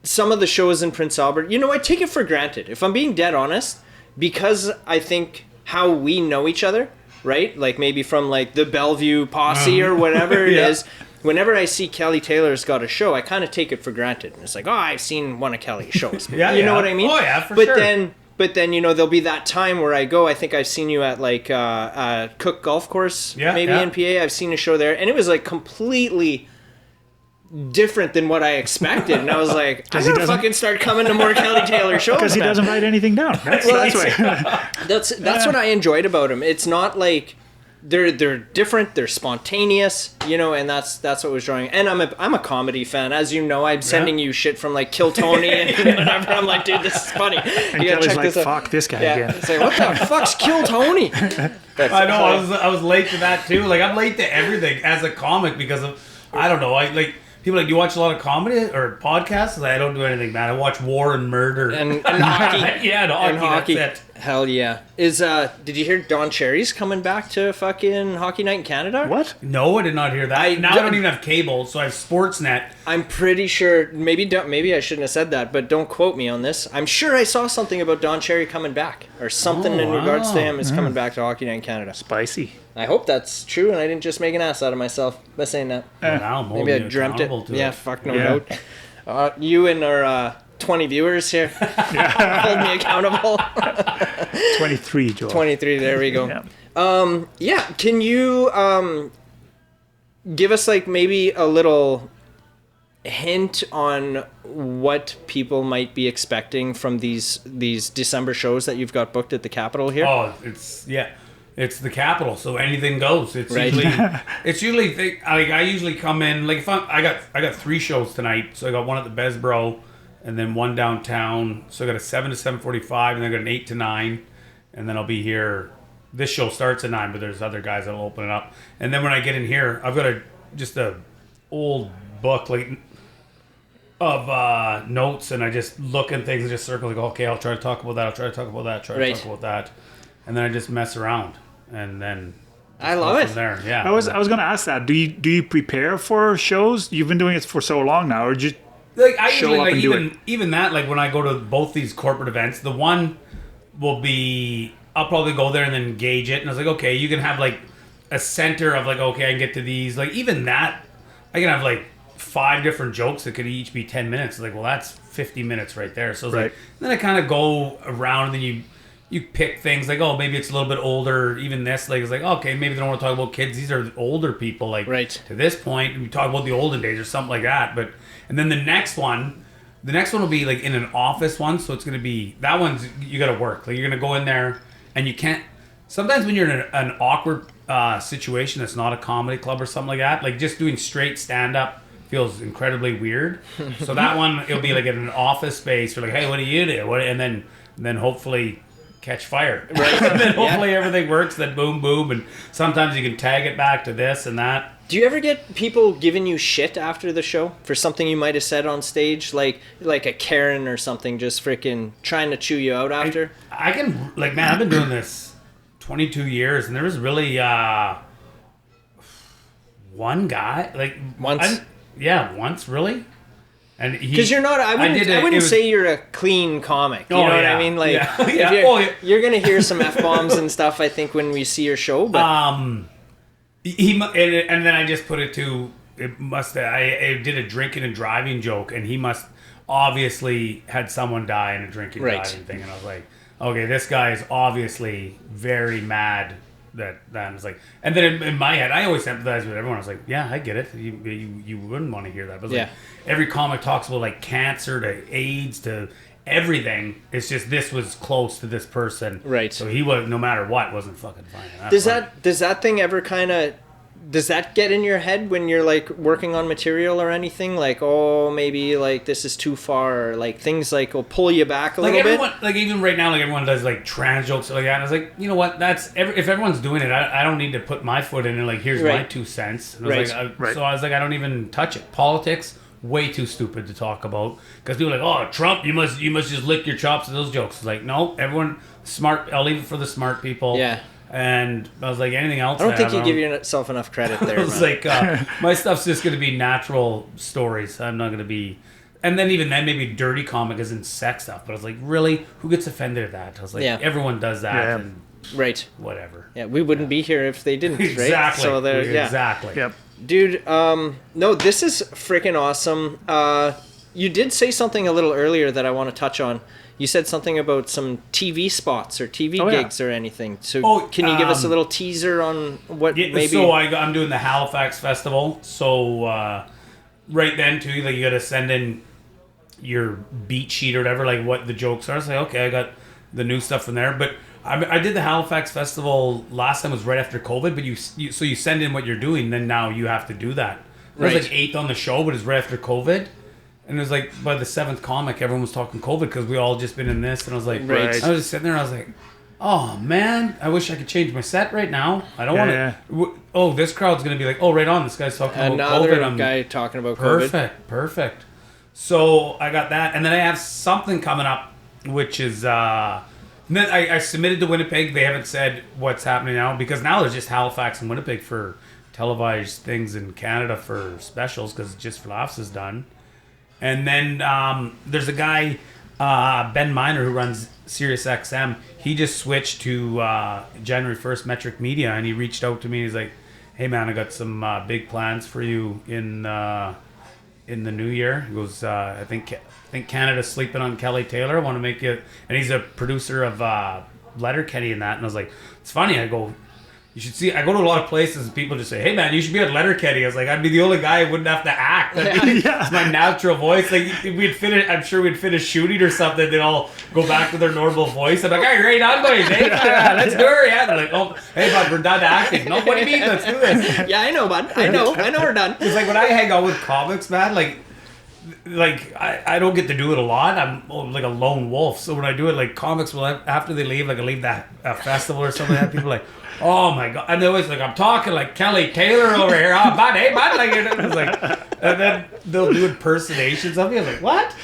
Some of the shows in Prince Albert. You know, I take it for granted. If I'm being dead honest, because I think how we know each other, right? Like maybe from like the Bellevue posse or whatever it is. Whenever I see Kelly Taylor's got a show, I kind of take it for granted. And it's like, oh, I've seen one of Kelly's shows. You know what I mean? Oh, yeah, for sure. But then, you know, there'll be that time where I go, I think I've seen you at like Cook Golf Course, maybe in PA. I've seen a show there. And it was like completely different than what I expected. And I was like, I'm going to fucking start coming to more Kelly Taylor shows. Because he doesn't write anything down. That's what I enjoyed about him. It's not like... They're different. They're spontaneous, you know, and that's what was drawing. And I'm a comedy fan, as you know. I'm sending you shit from like Kill Tony and whatever. I'm like, dude, this is funny. And Kelly's like, fuck this guy again. It's like, what the fuck's Kill Tony? I know. I was late to that too. Like I'm late to everything as a comic because of I don't know. I like. People are like, do you watch a lot of comedy or podcasts? Like, I don't do anything, man. I watch War and Murder. And hockey. And hockey. That's it. Hell yeah. Did you hear Don Cherry's coming back to fucking Hockey Night in Canada? What? No, I did not hear that. I don't even have cable, so I have Sportsnet. I'm pretty sure, maybe I shouldn't have said that, but don't quote me on this. I'm sure I saw something about Don Cherry coming back, or something in regards to him is coming back to Hockey Night in Canada. Spicy. I hope that's true, and I didn't just make an ass out of myself by saying that. Maybe I dreamt it. Yeah, fuck no doubt. You and our 20 viewers here hold me accountable. 23, Joel. 23, there we go. Can you give us like maybe a little hint on what people might be expecting from these December shows that you've got booked at the Capitol here? Oh, it's the Capitol, so anything goes. It's usually I usually come in like if I got 3 shows tonight, so I got one at the Besbro, and then one downtown. So I got a 7 to 7:45, and then I got an 8 to 9, and then I'll be here. This show starts at 9, but there's other guys that'll open it up, and then when I get in here, I've got a old book like of notes, and I just look at things and just circle like, okay, I'll try to talk about that. I'll try to talk about that. Try to talk about that. And then I just mess around, and then I love it. There, yeah. I was going to ask that. Do you prepare for shows? You've been doing it for so long now, or just like I show usually up like and do it? Even that like when I go to both these corporate events, the one will be I'll probably go there and then gauge it, and I was like, okay, you can have like a center of like, okay, I can get to these. Like even that, I can have like 5 different jokes that could each be 10 minutes. Like, well, that's 50 minutes right there. So it's like then I kind of go around, and then you pick things like, oh, maybe it's a little bit older. Even this, like, it's like, okay, maybe they don't want to talk about kids. These are older people, like, to this point. We talk about the olden days or something like that. But and then the next one will be like in an office one. So it's going to be that one's you got to work. Like you're going to go in there, and you can't. Sometimes when you're in an awkward situation that's not a comedy club or something like that, like just doing straight stand up feels incredibly weird. So that one it'll be like in an office space. You're like, hey, what do you do? And then hopefully catch fire. And then hopefully everything works, then boom, boom. And sometimes you can tag it back to this and that. Do you ever get people giving you shit after the show for something you might have said on stage? Like a Karen or something just freaking trying to chew you out after? I can, like, man, I've been doing this 22 years, and there was really one guy, like... Once? Once, really. And because you're not, I wouldn't say you're a clean comic. You know what I mean? Like, you're gonna hear some F-bombs and stuff, I think, when we see your show. But and then I just put it to I did a drinking and driving joke, and he must obviously had someone die in a drinking driving thing, and I was like, okay, this guy is obviously very mad. That was like, and then in my head, I always empathize with everyone. I was like, yeah, I get it. You wouldn't want to hear that, but like every comic talks about like cancer to AIDS to everything. It's just this was close to this person. Right. So he was, no matter what, wasn't fucking fine. Does that thing ever kind of, does that get in your head when you're like working on material or anything? Like, oh, maybe like this is too far, or like things like will pull you back a little bit? Like even right now, like everyone does like trans jokes like that. And I was like, you know what? If everyone's doing it, I don't need to put my foot in it. Like, here's my 2 cents. And I was like, so I was like, I don't even touch it. Politics, way too stupid to talk about, because people are like, oh, Trump, you must just lick your chops at those jokes. It's like, no, everyone smart. I'll leave it for the smart people. Yeah. And I was like, anything else? I don't think you give yourself enough credit there. I was like, my stuff's just going to be natural stories. I'm not going to be. And then even then, maybe dirty comic isn't sex stuff. But I was like, really? Who gets offended at that? I was like, everyone does that. And whatever. Yeah, we wouldn't be here if they didn't, right? Exactly. So exactly. Yep. Dude, no, this is freaking awesome. You did say something a little earlier that I want to touch on. You said something about some TV spots or TV gigs or anything. So can you give us a little teaser on what maybe... So I'm doing the Halifax Festival. So right then, too, like you got to send in your beat sheet or whatever, like what the jokes are. So okay, I got the new stuff from there. But I did the Halifax Festival last time, was right after COVID. But you send in what you're doing, then now you have to do that. I was like 8th on the show, but it's right after COVID. And it was like, by the 7th comic, everyone was talking COVID because we all just been in this. And I was like, I was just sitting there and I was like, oh, man, I wish I could change my set right now. I don't want to. Oh, this crowd's going to be like, oh, right on, this guy's talking about COVID. Another guy talking about COVID. Perfect. So I got that. And then I have something coming up, which is, then I submitted to Winnipeg. They haven't said what's happening now, because now there's just Halifax and Winnipeg for televised things in Canada for specials, because Just for Laughs is done. And then there's a guy, Ben Miner, who runs Sirius XM. He just switched to January 1st Metric Media, and he reached out to me. He's like, hey, man, I got some big plans for you in the new year. He goes, I think Canada's sleeping on Kelly Taylor. I want to make it. And he's a producer of Letterkenny and that. And I was like, it's funny. I go, you should see. I go to a lot of places and people just say, "Hey man, you should be at Letterkenny." I was like, I'd be the only guy who wouldn't have to act. It's my natural voice. Like we'd finish. I'm sure we'd finish shooting or something. They'd all go back to their normal voice. I'm like, "Hey, right on, boys. Hey, let's do it." Yeah. They're like, "Oh, hey, bud, we're done acting." No, what do you mean? Let's do this. Yeah, I know, bud. I know we're done. It's like when I hang out with comics, man. Like I don't get to do it a lot. I'm like a lone wolf. So when I do it, like comics will after they leave, like I leave that festival or something like that, people are like, oh my god, and they're always like, I'm talking like Kelly Taylor over here. Oh, bud, hey, bud, like it's like, and then they'll do impersonations of me. I was like, what?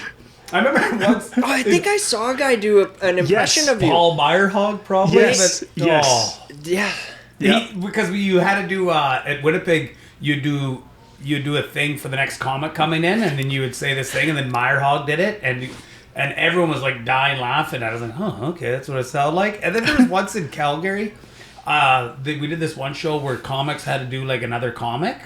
I remember once. Oh, I think I saw a guy do an impression of you. Paul Meyerhog, probably. Yes. But, yes. Yeah. Because you had to do at Winnipeg, you do a thing for the next comic coming in, and then you would say this thing, and then Meyerhog did it, and everyone was like dying laughing. I was like, oh, okay, that's what it sounded like. And then there was once in Calgary, we did this one show where comics had to do like another comic,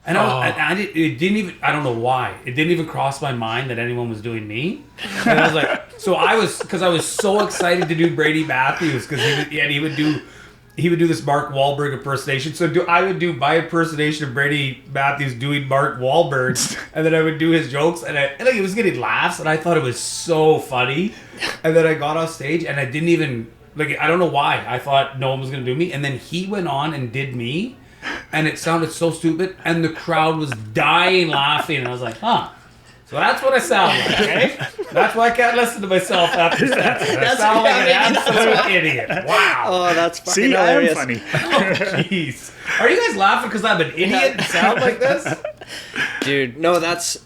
and it didn't even, I don't know why, it didn't even cross my mind that anyone was doing me. And I was like, because I was so excited to do Brady Matthews, because he would do this Mark Wahlberg impersonation. So I would do my impersonation of Brady Matthews doing Mark Wahlberg, and then I would do his jokes, and like it was getting laughs, and I thought it was so funny. And then I got off stage, and I didn't even, like, I don't know why, I thought no one was going to do me. And then he went on and did me, and it sounded so stupid, and the crowd was dying laughing, and I was like, huh. So that's what I sound like, okay? That's why I can't listen to myself after sets. I sound like an absolute idiot. Wow. Oh, that's fucking See, hilarious. I am funny. Oh, jeez. Are you guys laughing because I'm an idiot and sound like this? Dude, no, that's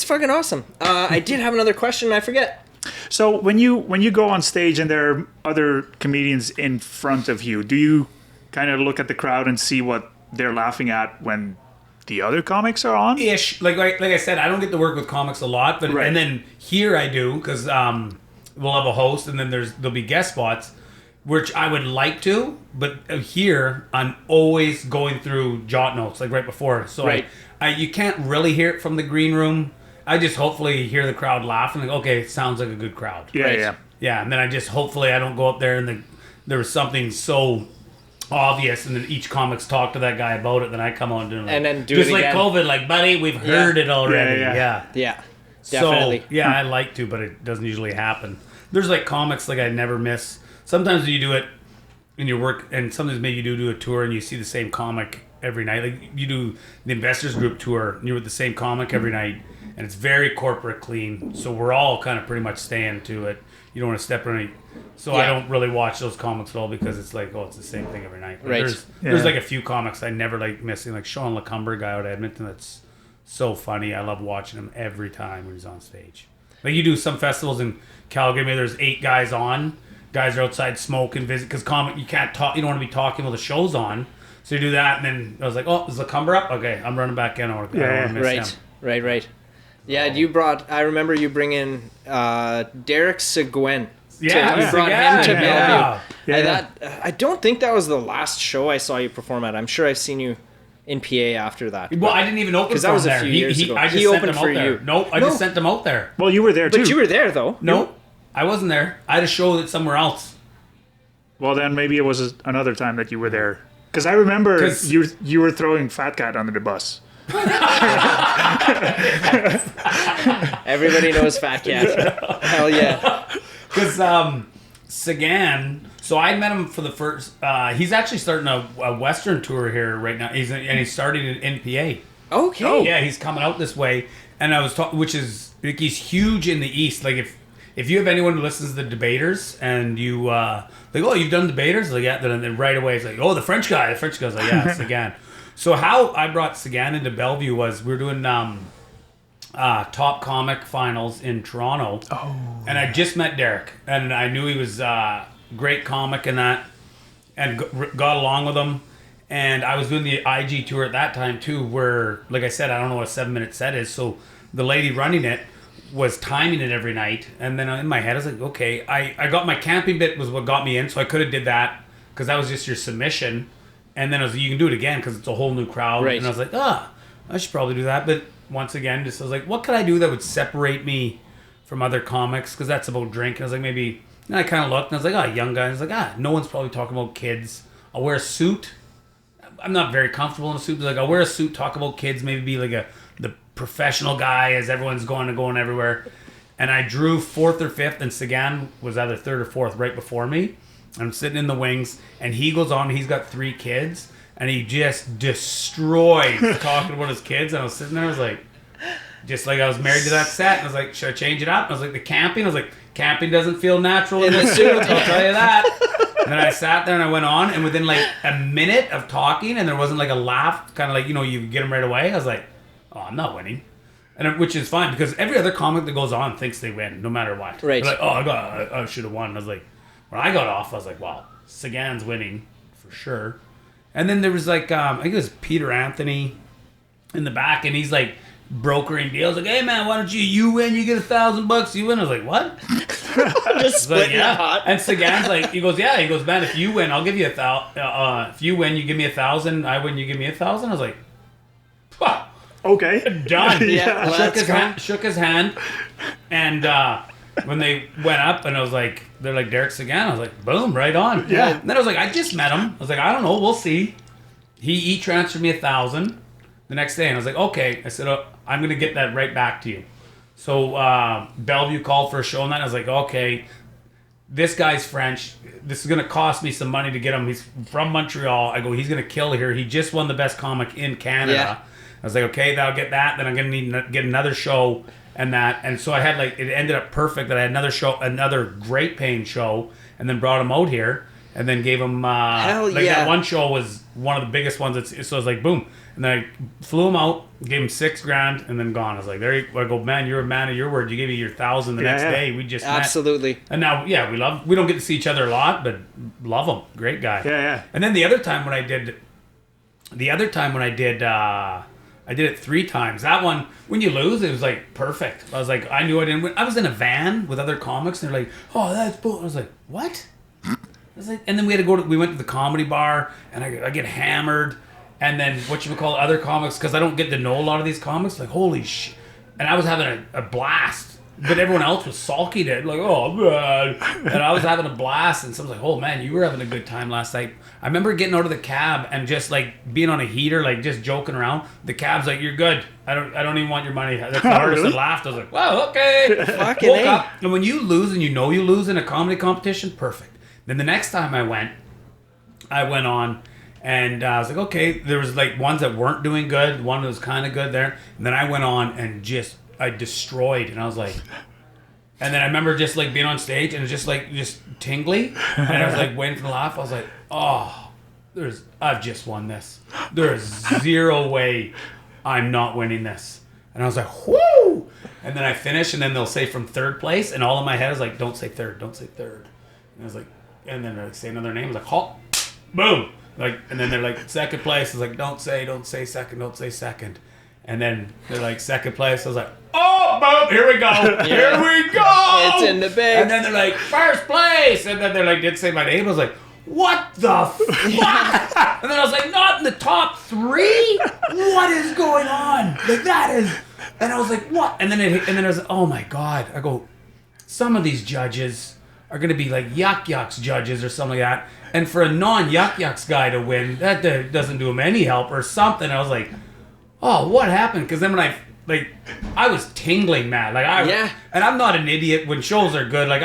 fucking awesome. I did have another question, I forget. So when you go on stage and there are other comedians in front of you, do you kind of look at the crowd and see what they're laughing at when the other comics are on? Ish. Like I said, I don't get to work with comics a lot, but and then here I do, because we'll have a host, and then there'll be guest spots, which I would like to, but here I'm always going through jot notes like right before. So you can't really hear it from the green room. I just hopefully hear the crowd laughing. Like, okay, it sounds like a good crowd. Yeah. And then I just hopefully I don't go up there and there was something so obvious, and then each comics talk to that guy about it, then I come on doing and then do just it like again. COVID, like, buddy, we've heard it already. Yeah. Definitely. So, yeah, I like to, but it doesn't usually happen. There's like comics like I never miss. Sometimes you do it in your work, and sometimes maybe you do a tour and you see the same comic every night. Like you do the Investors Group tour, and you're with the same comic every night, and it's very corporate clean. So we're all kind of pretty much staying to it. You don't want to step on any. So I don't really watch those comics at all because it's like, it's the same thing every night. But Right. There's like a few comics I never like missing, like Sean LeCumber, guy out of Edmonton. That's so funny. I love watching him every time when he's on stage. Like you do some festivals in Calgary, maybe there's 8 guys on. Guys are outside smoking, visit because you can't talk. You don't want to be talking while the show's on. So you do that, and then I was like, "Oh, is LeCumber up? Okay, I'm running back in. I don't want to miss him." Right. Yeah, I remember you bringing Derek Seguin. Yeah, you brought him to Bellevue. Yeah. I don't think that was the last show I saw you perform at. I'm sure I've seen you in PA after that. Well, I didn't even open that was there. a few years ago. I just He sent opened him for out there. you. Nope, I just sent him out there. Well, you were there too. But you were there though. Nope, I wasn't there. I had a show that somewhere else. Well, then maybe it was another time that you were there. Because I remember you were throwing Fat Cat under the bus. Everybody knows Fat Cat. Hell yeah. Because Sagan, so I met him for the first. He's actually starting a Western tour here right now. He's starting in NPA. Okay. Oh yeah, he's coming out this way, and I was talking, which is like he's huge in the East. Like if you have anyone who listens to the debaters and you like, oh, you've done debaters, like yeah, then right away it's like, oh, the French guy's like, yeah, Sagan. So how I brought Sagan into Bellevue was we were doing top comic finals in Toronto. Oh. And I just met Derek, and I knew he was a great comic and that, and got along with him. And I was doing the IG tour at that time too, where, like I said, I don't know what a 7-minute set is. So the lady running it was timing it every night. And then in my head, I was like, okay, I got my camping bit was what got me in. So I could have did that because that was just your submission. And then I was like, you can do it again because it's a whole new crowd. Right. And I was like, I should probably do that. But once again, I was like, what could I do that would separate me from other comics? Because that's about drink. And I was like, maybe, and I kind of looked and I was like, young guy. I was like, no one's probably talking about kids. I'll wear a suit. I'm not very comfortable in a suit, but like I'll wear a suit, talk about kids, maybe be like the professional guy as everyone's going everywhere. And I drew 4th or 5th, and Sagan was either 3rd or 4th right before me. I'm sitting in the wings, and he goes on. He's got 3 kids, and he just destroys talking about his kids. And I was sitting there, I was like, just like I was married to that set. And I was like, should I change it up? And I was like, the camping. I was like, camping doesn't feel natural in the suit. I'll tell you that. And then I sat there and I went on, and within like a minute of talking, and there wasn't like a laugh, kind of like, you get them right away. I was like, oh, I'm not winning. Which is fine because every other comic that goes on thinks they win no matter what. Right. They're like, I should have won. And I was like, when I got off, I was like, wow, Sagan's winning for sure. And then there was like, I think it was Peter Anthony in the back, and he's like brokering deals. Like, hey man, why don't you win? You get $1,000. You win. I was like, what? Just Like, splitting the pot. And Sagan's like, he goes, man, if you win, I'll give you $1,000. If you win, you give me $1,000. I win, you give me $1,000. I was like, wow. Okay. Done. Yeah, shook his hand, and when they went up, and I was like, they're like Derek Sagan. I was like, boom, right on. Yeah. And then I was like, I just met him. I was like, I don't know, we'll see. He transferred me $1,000 the next day, and I was like, okay. I said, I'm gonna get that right back to you. So Bellevue called for a show, and I was like, okay, this guy's French. This is gonna cost me some money to get him. He's from Montreal. I go, he's gonna kill here. He just won the best comic in Canada. Yeah. I was like, okay, that'll get that. Then I'm gonna need to get another show and that. And so I had like, it ended up perfect that I had another show, another great paying show, and then brought him out here, and then gave him that one show was one of the biggest ones. So I was like, boom. And then I flew him out, gave him $6,000, and then gone. I was like, there you go. I go, man, you're a man of your word. You gave me your $1,000 the next day. We just absolutely met. And now, we don't get to see each other a lot, but love him. Great guy. Yeah. And then the other time when I did I did it 3 times. That one, when you lose, it was like perfect. I was like, I knew I didn't win. I was in a van with other comics, and they're like, oh, that's bull. I was like, what? I was like, and then we went to the comedy bar, and I get hammered. And then other comics, because I don't get to know a lot of these comics, like, holy shit. And I was having a blast but everyone else was sulky to it, like, oh man. And I was having a blast, and someone's like, oh man, you were having a good time last night. I remember getting out of the cab and just like being on a heater, like just joking around. The cab's like, you're good. I don't even want your money. That's the hardest. Really? I laughed. I was like, wow, okay. Fucking Woke A. up, and when you lose and you know you lose in a comedy competition, perfect. Then the next time I went on. And I was like, okay, there was like ones that weren't doing good. One was kind of good there. And then I went on and I destroyed. And I was like, and then I remember just like being on stage and it was just tingly. And I was like waiting for the laugh. I was like, oh, I've just won this. There's zero way I'm not winning this. And I was like, whoo! And then I finish and then they'll say from third place. And all in my head is like, don't say third, don't say third. And I was like, and then they say another name. I was like, halt, boom. Like, and then they're like, second place. I was like, don't say second, don't say second. And then they're like, second place. I was like, oh, boom, here we go. Here we go. It's in the bag. And then they're like, first place. And then they're like, didn't say my name. I was like, what the fuck? And then I was like, not in the top 3? What is going on? Like, that is. And I was like, what? And then I was like, oh my God. I go, some of these judges are going to be like Yuck Yucks judges or something like that. And for a non-Yuck Yucks guy to win, that doesn't do him any help or something. I was like, oh, what happened? Because then when I was tingling mad. And I'm not an idiot when shows are good. Like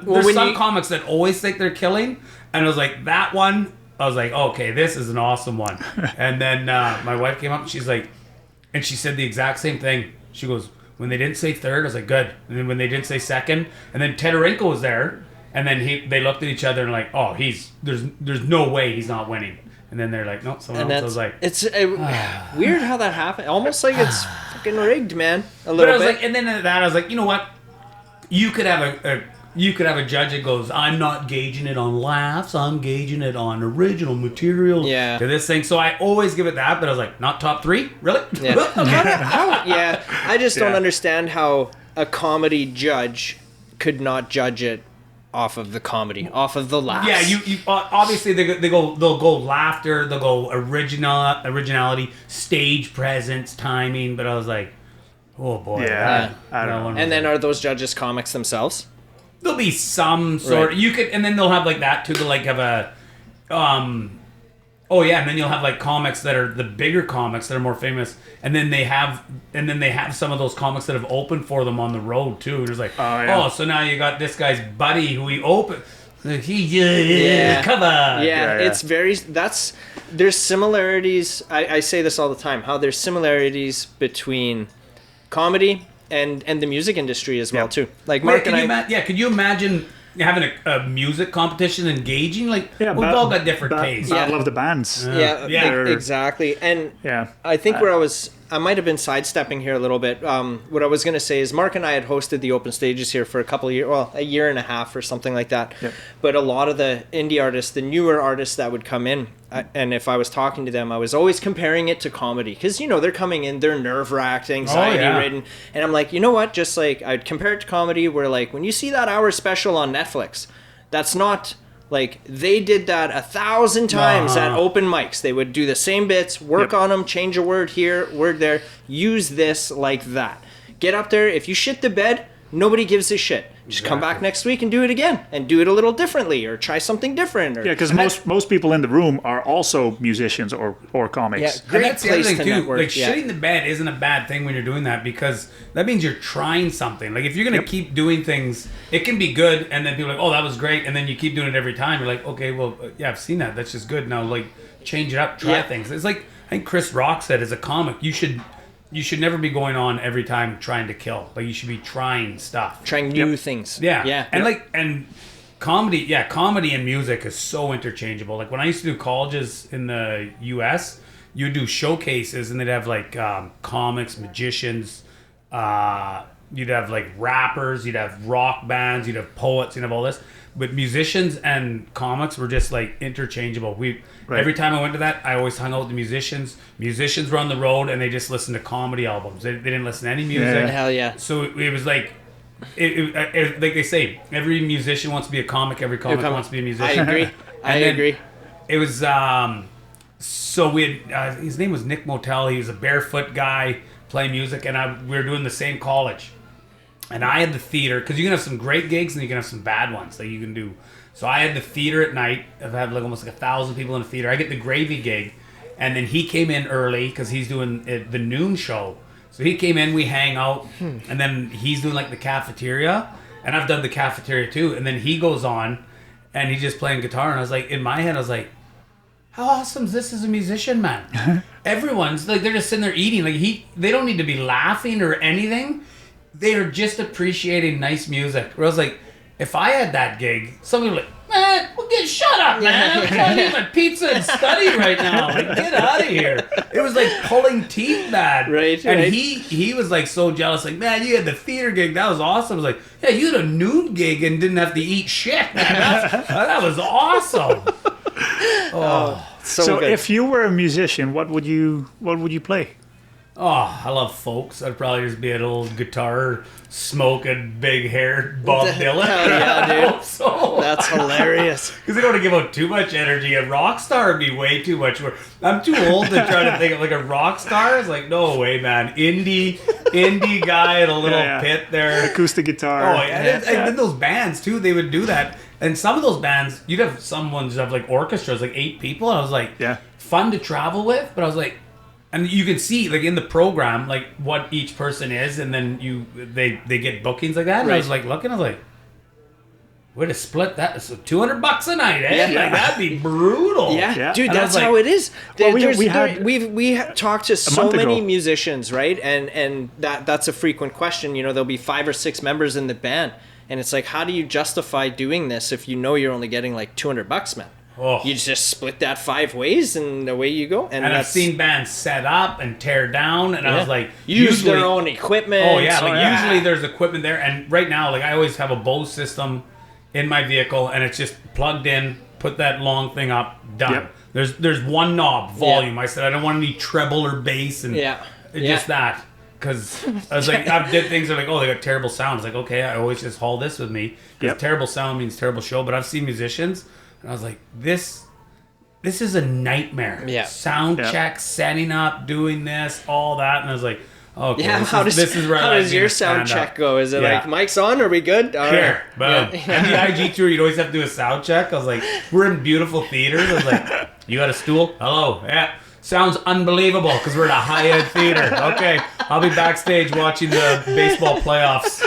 there's some comics that always think they're killing. And I was like, that one, I was like, okay, this is an awesome one. And then my wife came up and she's like, and she said the exact same thing. She goes, when they didn't say third, I was like, good. And then when they didn't say second, and then Tedorenko was there. And then they looked at each other and like, oh, there's no way he's not winning. And then they're like, no, someone else was like, it's weird how that happened. Almost like it's fucking rigged, man. A little but I was bit. like, and then that I was like, you know what? You could have a judge that goes, I'm not gauging it on laughs, I'm gauging it on original material to this thing. So I always give it that, but I was like, not top 3? Really? Yeah. I just don't understand how a comedy judge could not judge it off of the comedy, off of the laughs. Yeah, you obviously they'll go laughter, they'll go originality, stage presence, timing. But I was like, oh boy, I don't know. And then are those judges comics themselves? There'll be some sort. Right. You could, and then they'll have like that too. To like have a, oh yeah, and then you'll have like comics that are the bigger comics that are more famous, and then they have some of those comics that have opened for them on the road too. And it's like, oh, so now you got this guy's buddy who he opened. Cover. It's very. There's similarities. I say this all the time. How there's similarities between comedy and the music industry as well too. Like Mark could you imagine having a music competition engaging? Like we've all got different tastes. Battle of the bands. Exactly. And I think I might have been sidestepping here a little bit. What I was going to say is Mark and I had hosted the open stages here for a year and a half or something like that. Yep. But a lot of the indie artists, the newer artists that would come in, and if I was talking to them, I was always comparing it to comedy. Because, they're coming in, they're nerve-wracked, anxiety-ridden. And I'm like, you know what? Just like, I'd compare it to comedy where like, when you see that hour special on Netflix, that's not... Like, they did that 1,000 times at open mics. They would do the same bits, work on them, change a word here, word there, use this like that. Get up there. If you shit the bed, nobody gives a shit. Just come back next week and do it again. And do it a little differently or try something different. Because most people in the room are also musicians or comics. Yeah, great place to network. Like, shitting the bed isn't a bad thing when you're doing that because that means you're trying something. Like, if you're going to keep doing things, it can be good and then people are like, oh, that was great. And then you keep doing it every time. You're like, okay, well, I've seen that. That's just good. Now, like, change it up, try things. It's like, I think Chris Rock said as a comic, you should never be going on every time trying to kill. Like, you should be trying stuff. Trying new things. Yeah. And comedy and music is so interchangeable. Like, when I used to do colleges in the US, you'd do showcases and they'd have like comics, magicians, you'd have like rappers, you'd have rock bands, you'd have poets, you'd have all this. But musicians and comics were just like interchangeable. Every time I went to that, I always hung out with the musicians. Musicians were on the road and they just listened to comedy albums. They didn't listen to any music. Yeah. Hell yeah. So it was like, like they say, every musician wants to be a comic. Every comic wants to be a musician. I agree. It was so we had his name was Nick Motel. He was a barefoot guy playing music, and we were doing the same college. And I had the theater, because you can have some great gigs and you can have some bad ones that you can do. So I had the theater at night. I've had like almost like 1,000 people in the theater. I get the gravy gig, and then he came in early because he's doing the noon show. So he came in, we hang out, and then he's doing like the cafeteria, and I've done the cafeteria too. And then he goes on, and he's just playing guitar, and I was like, in my head, I was like, how awesome is this as a musician, man? Everyone's like, they're just sitting there eating. Like they don't need to be laughing or anything. They are just appreciating nice music. Where I was like, if I had that gig, somebody would be like, man, shut up, man. I'm trying to eat my pizza and study right now. Like, get out of here. It was like pulling teeth bad. Right, and right. he was like so jealous. Like, man, you had the theater gig. That was awesome. I was like, yeah, you had a noon gig and didn't have to eat shit. Man. That was awesome. Oh. So good. if you were a musician, what would you play? Oh, I love folks. I'd probably just be an old guitar smoking, big hair Bob Dylan. Hell yeah, dude. So, That's hilarious. because they don't want to give out too much energy. A rock star would be way too much. I'm too old to try to think of like a rock star. It's like, no way, man. Indie guy in a little pit there. Acoustic guitar. Oh, yeah. And then those bands, too, they would do that. And some of those bands, you'd have some ones have like orchestras, like 8 people. And I was like, fun to travel with. But I was like, and you can see like in the program, like what each person is. And then they get bookings like that. And I was like looking, I was like, way to split that. So $200 a night, eh? Yeah. Like, that'd be brutal. Yeah. Dude, And I was that's like, how it is. Well, we talked to so month many ago. musicians, right? And that's a frequent question. You know, there'll be 5 or 6 members in the band, and it's like, how do you justify doing this if you know you're only getting like $200, man? Oh. You just split that 5 ways, and away you go. And I've seen bands set up and tear down, and I was like, use their own equipment. Oh yeah, usually there's equipment there, and right now, like I always have a Bose system in my vehicle, and it's just plugged in. Put that long thing up, done. Yep. There's one knob, volume. I said I don't want any treble or bass, and just that, because I was like, I did things that are like, oh, they got terrible sound. It's like, okay, I always just haul this with me because terrible sound means terrible show. But I've seen musicians, and I was like, this is a nightmare. Yeah. Sound check, setting up, doing this, all that, and I was like, okay, Yeah, this how is where I how like does being your a sound stand-up. check go? Is it Yeah. like, mic's on? Are we good? All Here, right. boom. And the IG tour, you'd always have to do a sound check. I was like, we're in beautiful theaters. I was like, you got a stool? Hello. Yeah. Sounds unbelievable because we're in a high-end theater. Okay. I'll be backstage watching the baseball playoffs.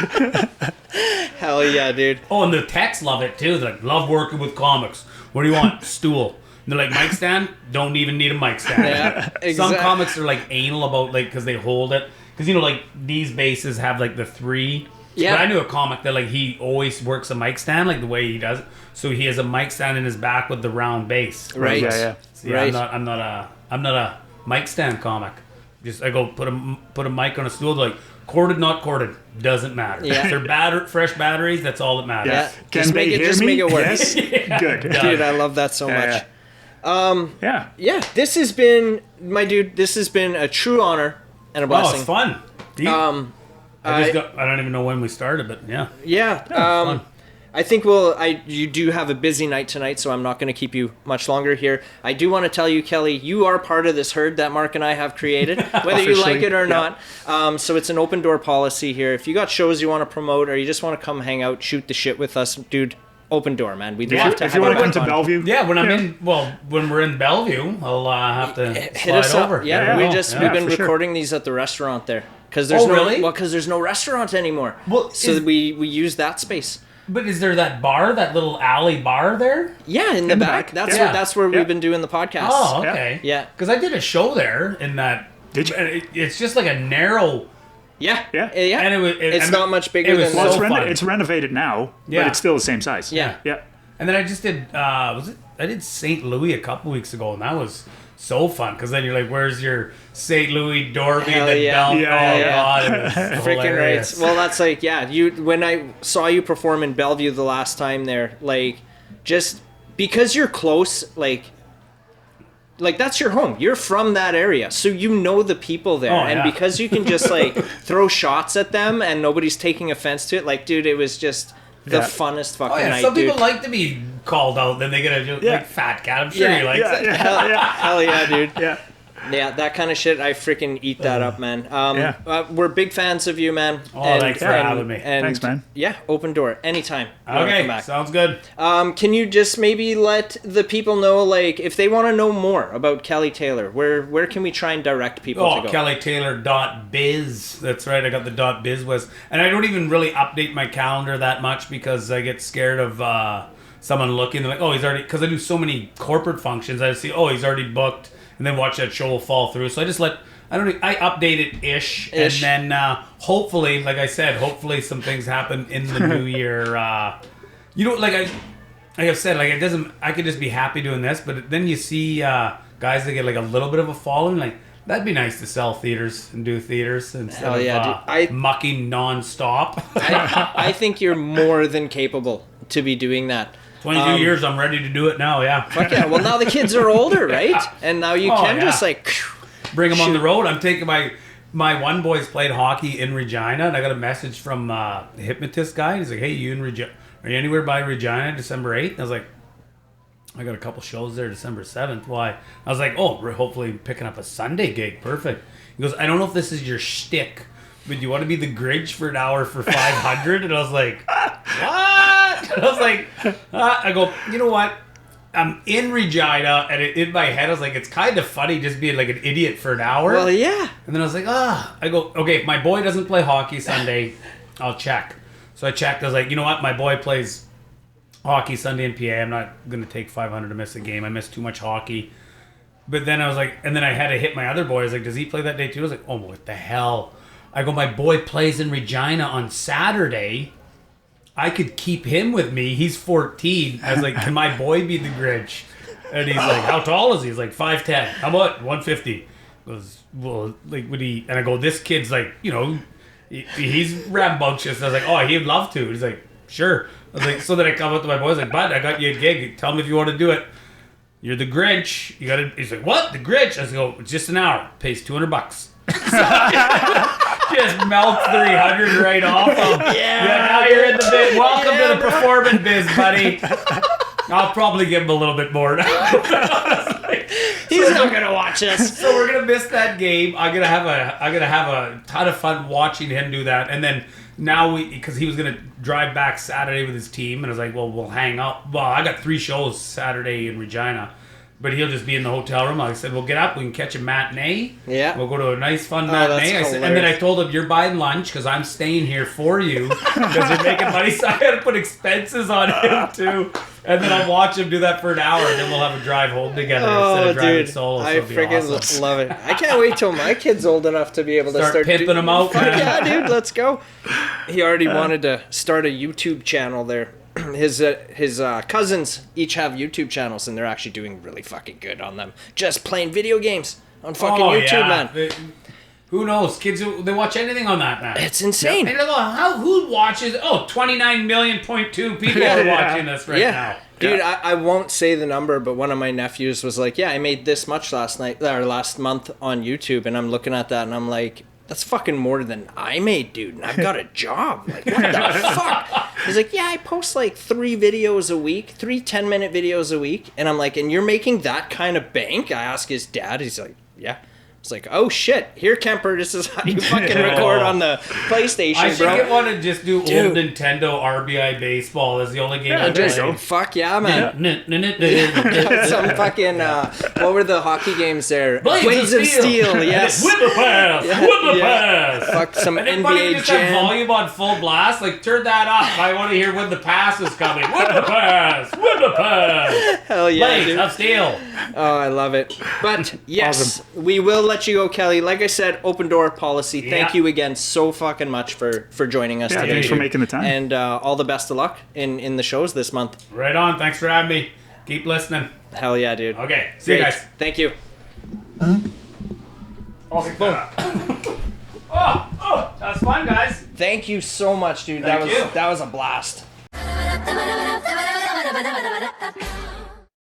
Hell yeah, dude. Oh, and the techs love it too. They're like, love working with comics. What do you want? Stool. And they're like, mic stand? Don't even need a mic stand. Yeah, Some exactly. comics are like anal about like, because they hold it. Because, you know, like these basses have like the 3. Yeah. But I knew a comic that like he always works a mic stand like the way he does it. So he has a mic stand in his back with the round bass. Right. Yeah. So, yeah, Right. I'm not a mic stand comic. Just I go put a mic on a stool. They're like, corded, not corded, doesn't matter. Yeah. If they're fresh batteries, that's all that matters. Yeah. Can Just they make it- hear just me? make it work. Yes. Good. Dude, I love that so much. Yeah. Yeah, this has been, my dude, this has been a true honor and a Oh, blessing. it's fun. Deep. I don't even know when we started, but yeah. Yeah. fun. I think you do have a busy night tonight, so I'm not going to keep you much longer here. I do want to tell you, Kelly, you are part of this herd that Mark and I have created, whether you like it or not. So it's an open door policy here. If you got shows you want to promote or you just want to come hang out, shoot the shit with us, dude, open door, man. We'd love to If have you want to you come to on. Bellevue. Yeah, when we're in Bellevue, I'll have to Hit slide us up. over. Yeah, There we've been for sure. recording these at the restaurant there because there's really? no restaurant anymore. Well, so we use that space. But is there that bar, that little alley bar there? Yeah, in the back. That's where we've been doing the podcast. Oh, okay. Yeah. Because I did a show there in that. Did you? and it's just like a narrow. Yeah. Yeah. And It's not much bigger it was than Well, so fun. it's renovated now, Yeah. but it's still the same size. Yeah. Yeah. And then I just did. I did St. Louis a couple weeks ago, and that was so fun. Because then you're like, "Where's your St. Louis Dorby?" Hell the yeah. bell? Yeah, Oh yeah. God, it was freaking hilarious. right. Well, that's like, yeah, when I saw you perform in Bellevue the last time there, like, just because you're close, like that's your home. You're from that area, so you know the people there, Oh, and yeah. because you can just like throw shots at them and nobody's taking offense to it. Like, dude, it was just the Yeah. funnest fucking Oh yeah, night, some dude. people like to be called out. Then they get a Yeah. like fat cat. I'm sure Yeah. he likes it. Hell yeah, dude. Yeah. Yeah, that kind of shit, I freaking eat that up, man. Yeah. We're big fans of you, man. Oh, thanks for having me. And Thanks, man. Yeah, open door anytime. You wanna come Okay, back. sounds good. Can you just maybe let the people know, like, if they want to know more about Kelly Taylor, where can we try and direct people to go? kellytaylor.biz. That's right, I got the .biz was. And I don't even really update my calendar that much because I get scared of someone looking. They're like, oh, he's already... Because I do so many corporate functions, I see, oh, he's already booked. And then watch that show will fall through. So I just let... I update it ish. And then hopefully, like I said, hopefully some things happen in the new year. Like I've said, like it doesn't. I could just be happy doing this, but then you see guys that get like a little bit of a following. Like that'd be nice to sell theaters and do theaters instead of mucking nonstop. I think you're more than capable to be doing that. 22 years, I'm ready to do it now. Yeah. Fuck yeah. Well, now the kids are older, right? And now you can just like bring them on the road. I'm taking my one boy's played hockey in Regina, and I got a message from the hypnotist guy. He's like, "Hey, you in Regina? Are you anywhere by Regina, December 8th?" And I was like, "I got a couple shows there, December 7th. Why?" I was like, "Oh, we're hopefully picking up a Sunday gig. Perfect." He goes, "I don't know if this is your shtick, but you want to be the Grinch for an hour for $500?" And I was like, "What?" And I was like, I go, "You know what? I'm in Regina," and in my head I was like, it's kind of funny just being like an idiot for an hour. Well, yeah. And then I was like, I go, okay, if my boy doesn't play hockey Sunday, I'll check. So I checked. I was like, you know what? My boy plays hockey Sunday in PA. I'm not going to take $500 to miss a game. I miss too much hockey. But then I was like, and then I had to hit my other boy. I was like, does he play that day too? I was like, oh, what the hell? I go, my boy plays in Regina on Saturday. I could keep him with me. He's 14. I was like, can my boy be the Grinch? And he's like, how tall is he? He's like 5'10". How about 150? He goes, well, like, would he? And I go, this kid's like, he's rambunctious. And I was like, oh, he'd love to. He's like, sure. I was like, so then I come up to my boy. I was like, bud, I got you a gig. Tell me if you want to do it. You're the Grinch. You got to. He's like, what? The Grinch? I was like, it's just an hour. Pays $200. Just melt 300 right off him. Yeah, now you're in the biz. Welcome to the performing biz, buddy. I'll probably give him a little bit more. He's not gonna watch us. So we're gonna miss that game. I'm gonna have a ton of fun watching him do that. And then now because he was gonna drive back Saturday with his team, and I was like, well, we'll hang out. Well, I got 3 shows Saturday in Regina. But he'll just be in the hotel room. I said, we'll get up. We can catch a matinee. Yeah. We'll go to a nice, fun matinee. And then I told him, you're buying lunch because I'm staying here for you because you're making money. So I had to put expenses on him, too. And then I'll watch him do that for an hour. And then we'll have a drive home together instead of driving solo. So I freaking love it. I can't wait till my kid's old enough to be able to start pimping him out. Yeah, dude, let's go. He already wanted to start a YouTube channel there. His cousins each have YouTube channels, and they're actually doing really fucking good on them. Just playing video games on fucking YouTube, man. Who knows? Kids, they watch anything on that, man. It's insane. And who watches? 29.2 people are watching this right now. Dude, I won't say the number, but one of my nephews was like, yeah, I made this much last month on YouTube, and I'm looking at that, and I'm like, that's fucking more than I made, dude. And I've got a job. Like, what the fuck? He's like, yeah, I post like 3 videos a week, 3 10-minute videos a week. And I'm like, and you're making that kind of bank? I ask his dad. He's like, yeah. It's like, oh shit, here, Kemper, this is how you fucking record on the PlayStation, I should bro. get one and just do old Nintendo RBI baseball. That's the only game I play. Fuck yeah, man. Some fucking, what were the hockey games there? Blades of Steel, yes. With the pass, with the pass. Fuck some and NBA just Jam. have volume on full blast. Like, turn that up. I want to hear when the pass is coming. With the pass, with the pass. Hell yeah, Blades dude. of Steel. Oh, I love it. But yes, we will let you go, Kelly. Like I said, open door policy. Thank you again so fucking much for joining us today. Thanks for making the time. And all the best of luck in the shows this month. Right on. Thanks for having me. Keep listening. Hell yeah, dude. Okay. See you guys. Thank you. Oh, that's fun, guys. Thank you so much, dude. Thank you. That was a blast.